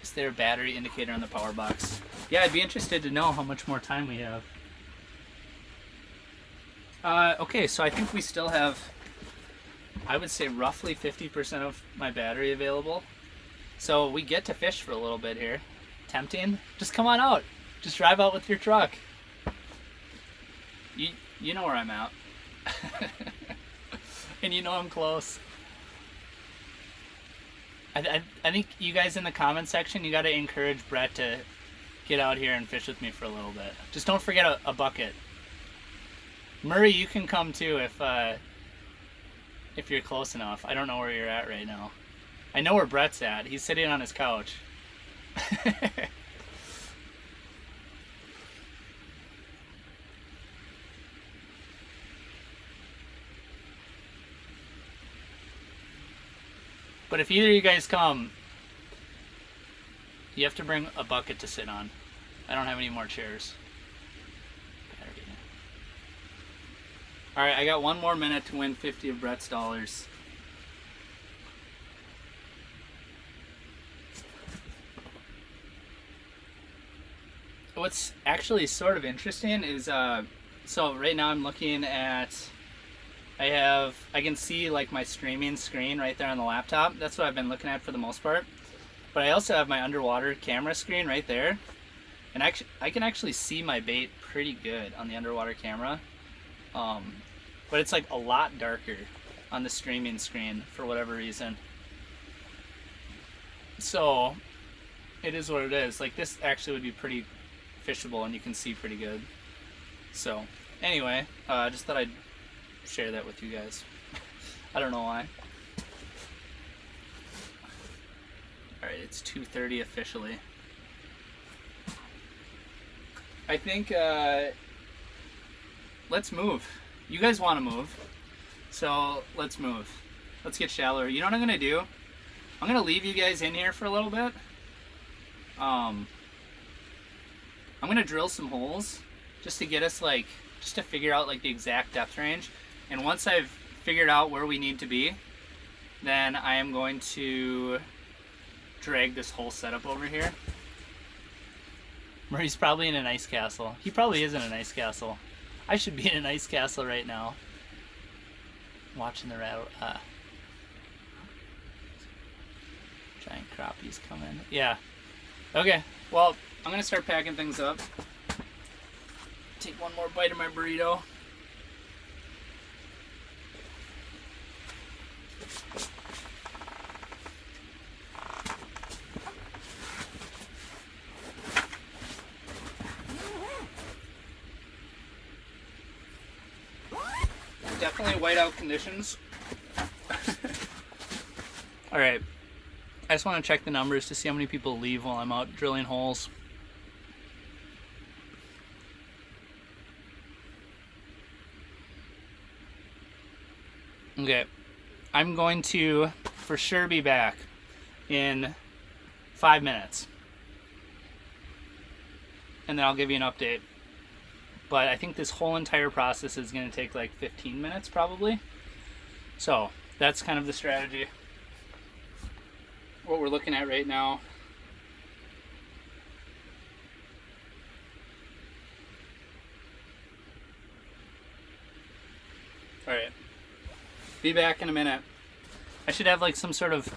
Speaker 1: Is there a battery indicator on the power box? Yeah, I'd be interested to know how much more time we have. Okay, so I think we still have, I would say roughly 50% of my battery available. So we get to fish for a little bit here. Tempting? Just come on out. Just drive out with your truck. You know where I'm at. And you know I'm close. I think you guys in the comment section, you got to encourage Brett to get out here and fish with me for a little bit. Just don't forget a bucket. Murray, you can come too if you're close enough. I don't know where you're at right now. I know where Brett's at. He's sitting on his couch. But if either of you guys come, you have to bring a bucket to sit on. I don't have any more chairs. Alright, I got 1 more minute to win 50 of Brett's dollars. What's actually sort of interesting is, so right now I'm looking at, I can see like my streaming screen right there on the laptop. That's what I've been looking at for the most part. But I also have my underwater camera screen right there. And I can actually see my bait pretty good on the underwater camera. But it's like a lot darker on the streaming screen for whatever reason. So it is what it is. Like this actually would be pretty fishable and you can see pretty good. So anyway, just thought I'd share that with you guys. I don't know why. Alright, it's 2:30 officially. I think let's move. You guys want to move, so let's move. Let's get shallower. You know what I'm gonna do? I'm gonna leave you guys in here for a little bit. I'm gonna drill some holes just to get us just to figure out like the exact depth range. And once I've figured out where we need to be, then I am going to drag this whole setup over here. Murray's probably in an ice castle. He probably is in an ice castle. I should be in an ice castle right now. Watching the giant crappies come in. Yeah. Okay. Well, I'm gonna start packing things up. Take one more bite of my burrito. Definitely whiteout conditions. Alright. I just want to check the numbers to see how many people leave while I'm out drilling holes. Okay. I'm going to for sure be back in 5 minutes. And then I'll give you an update. But I think this whole entire process is going to take like 15 minutes probably. So that's kind of the strategy. What we're looking at right now. Alright. Be back in a minute. I should have like some sort of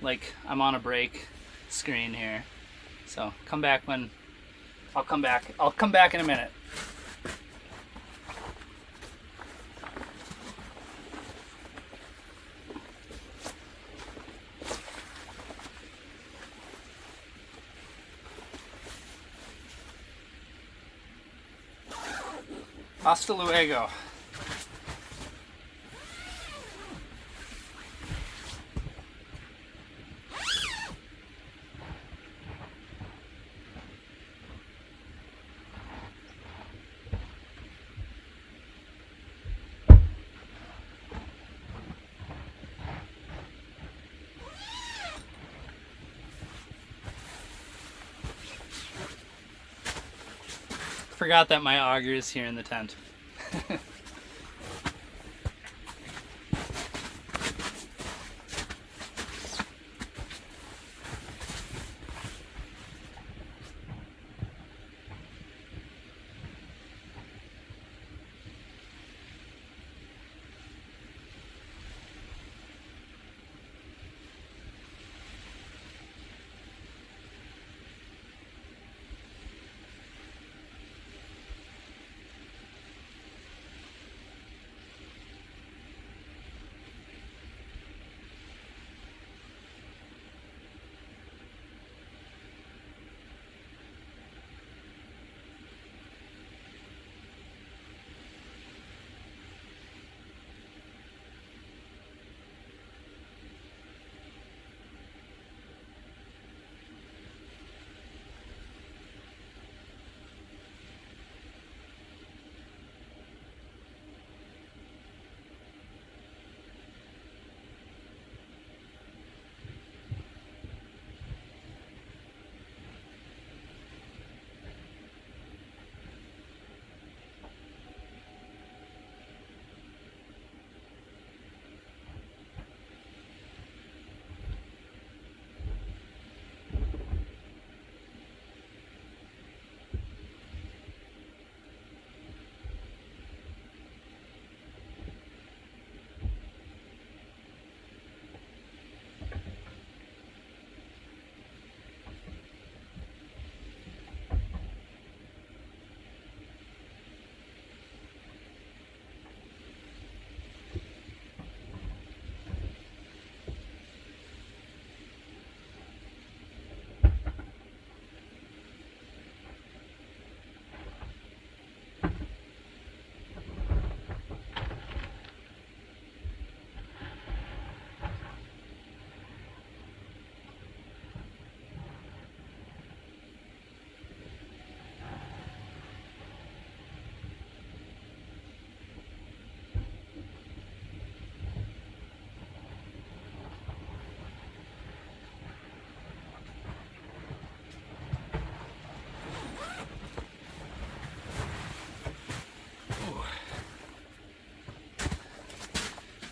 Speaker 1: like I'm on a break screen here. So come back when I'll come back. I'll come back in a minute. Hasta luego. Forgot that my auger is here in the tent.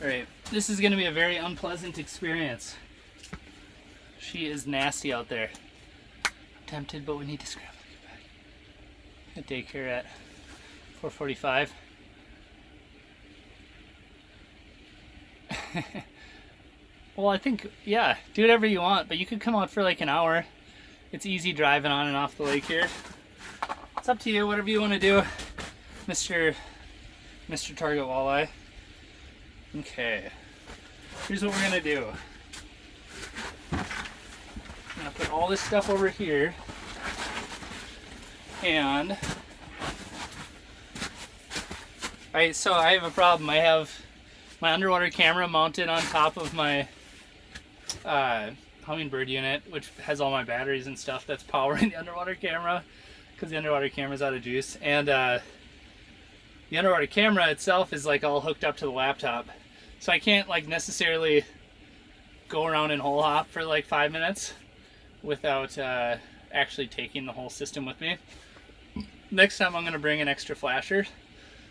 Speaker 1: Alright, this is going to be a very unpleasant experience. She is nasty out there. I'm tempted, but we need to scramble to get back. At daycare at 4:45. Well, I think, yeah, do whatever you want, but you could come out for like an hour. It's easy driving on and off the lake here. It's up to you, whatever you want to do, Mr. Target Walleye. Okay, here's what we're gonna do. I'm gonna put all this stuff over here, and so I have a problem. I have my underwater camera mounted on top of my hummingbird unit, which has all my batteries and stuff that's powering the underwater camera, because the underwater camera's out of juice, and the underwater camera itself is like all hooked up to the laptop, so I can't like necessarily go around and hole hop for like 5 minutes without actually taking the whole system with me. Next time I'm going to bring an extra flasher,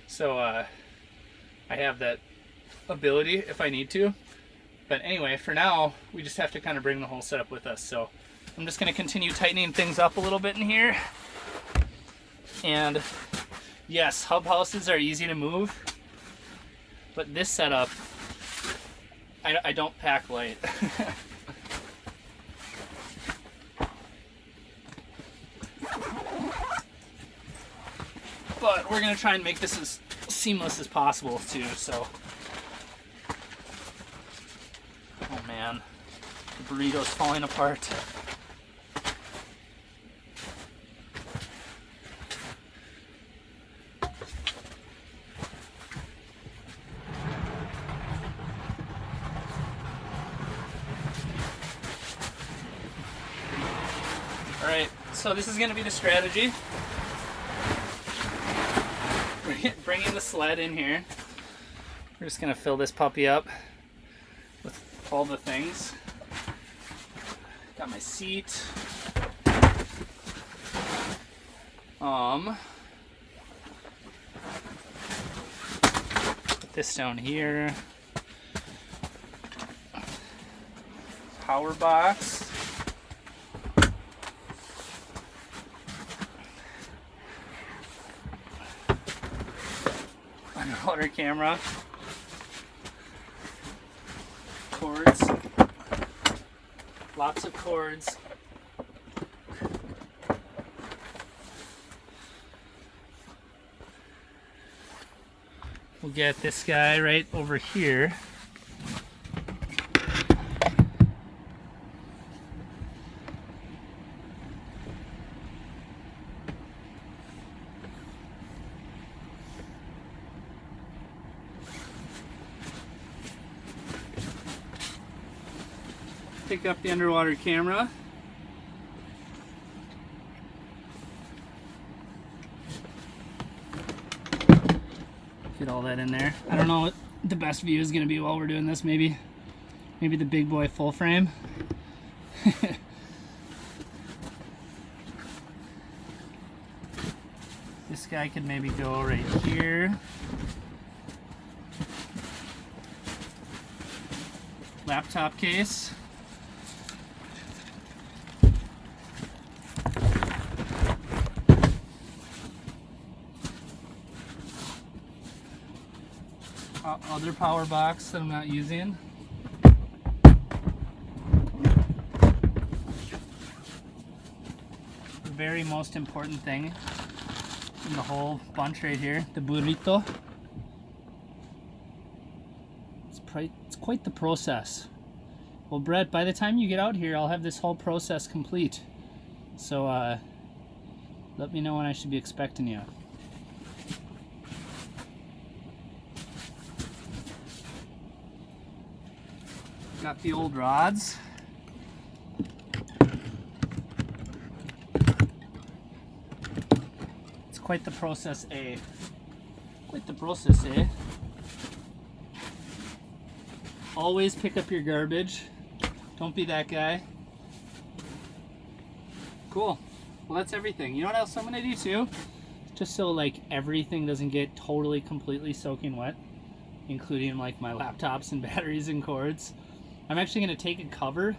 Speaker 1: so I have that ability if I need to. But anyway, for now, we just have to kind of bring the whole setup with us. So I'm just going to continue tightening things up a little bit in here. And yes, hub houses are easy to move, but this setup, I don't pack light. But we're going to try and make this as seamless as possible too, so. Oh man, the burrito's falling apart. Alright, so this is going to be the strategy. We're bringing the sled in here. We're just going to fill this puppy up with all the things. Got my seat. Put this down here. Power box. Underwater camera. Cords. Lots of cords. We'll get this guy right over here. Pick up the underwater camera. Get all that in there. I don't know what the best view is going to be while we're doing this. Maybe the big boy full frame. This guy could maybe go right here. Laptop case. Other power box that I'm not using. The very most important thing in the whole bunch right here, the burrito. It's quite the process. Well, Brett, by the time you get out here, I'll have this whole process complete. So let me know when I should be expecting you. Got the old rods. It's quite the process, eh? Quite the process, eh? Always pick up your garbage. Don't be that guy. Cool. Well, that's everything. You know what else I'm gonna do too? Just so like everything doesn't get totally, completely soaking wet. including like my laptops and batteries and cords. I'm actually going to take a cover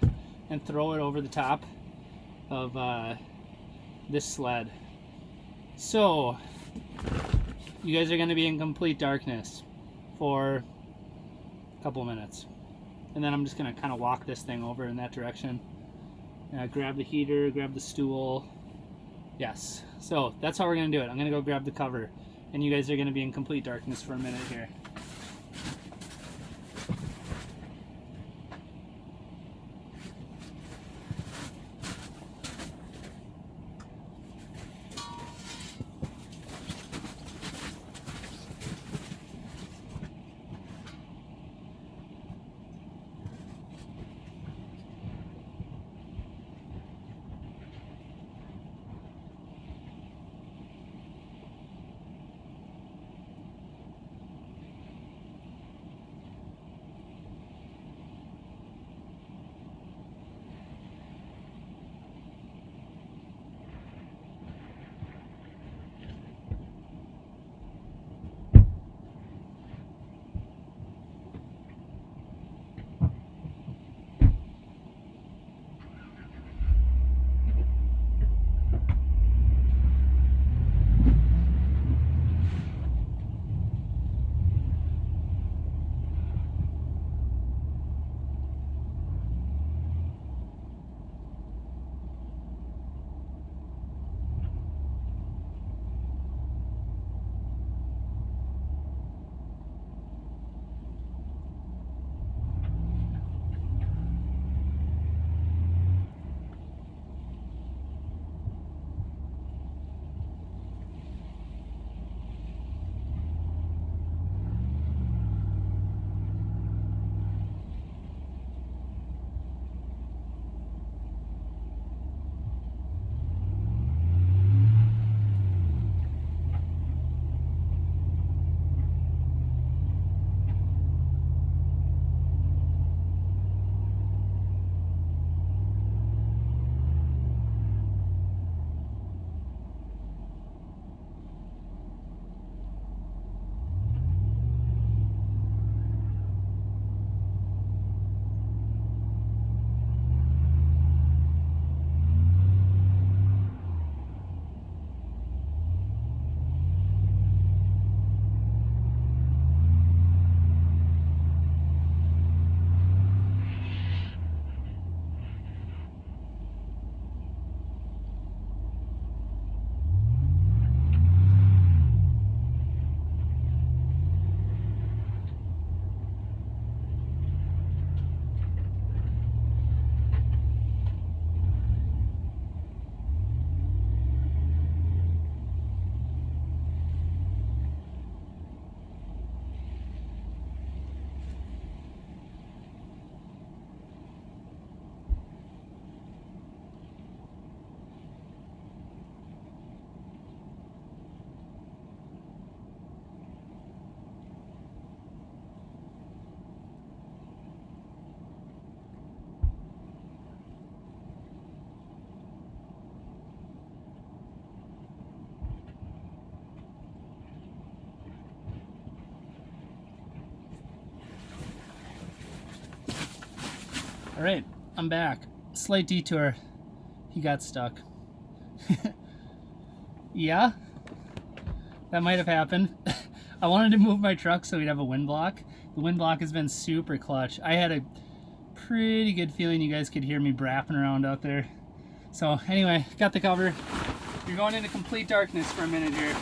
Speaker 1: and throw it over the top of this sled. So you guys are going to be in complete darkness for a couple minutes, and then I'm just going to kind of walk this thing over in that direction. Grab the heater, grab the stool. Yes, so that's how we're going to do it. I'm going to go grab the cover, and you guys are going to be in complete darkness for a minute here. All right, I'm back. Slight detour. He got stuck. Yeah, that might have happened. I wanted to move my truck so we'd have a wind block. The wind block has been super clutch. I had a pretty good feeling you guys could hear me brapping around out there. So anyway, got the cover. You're going into complete darkness for a minute here.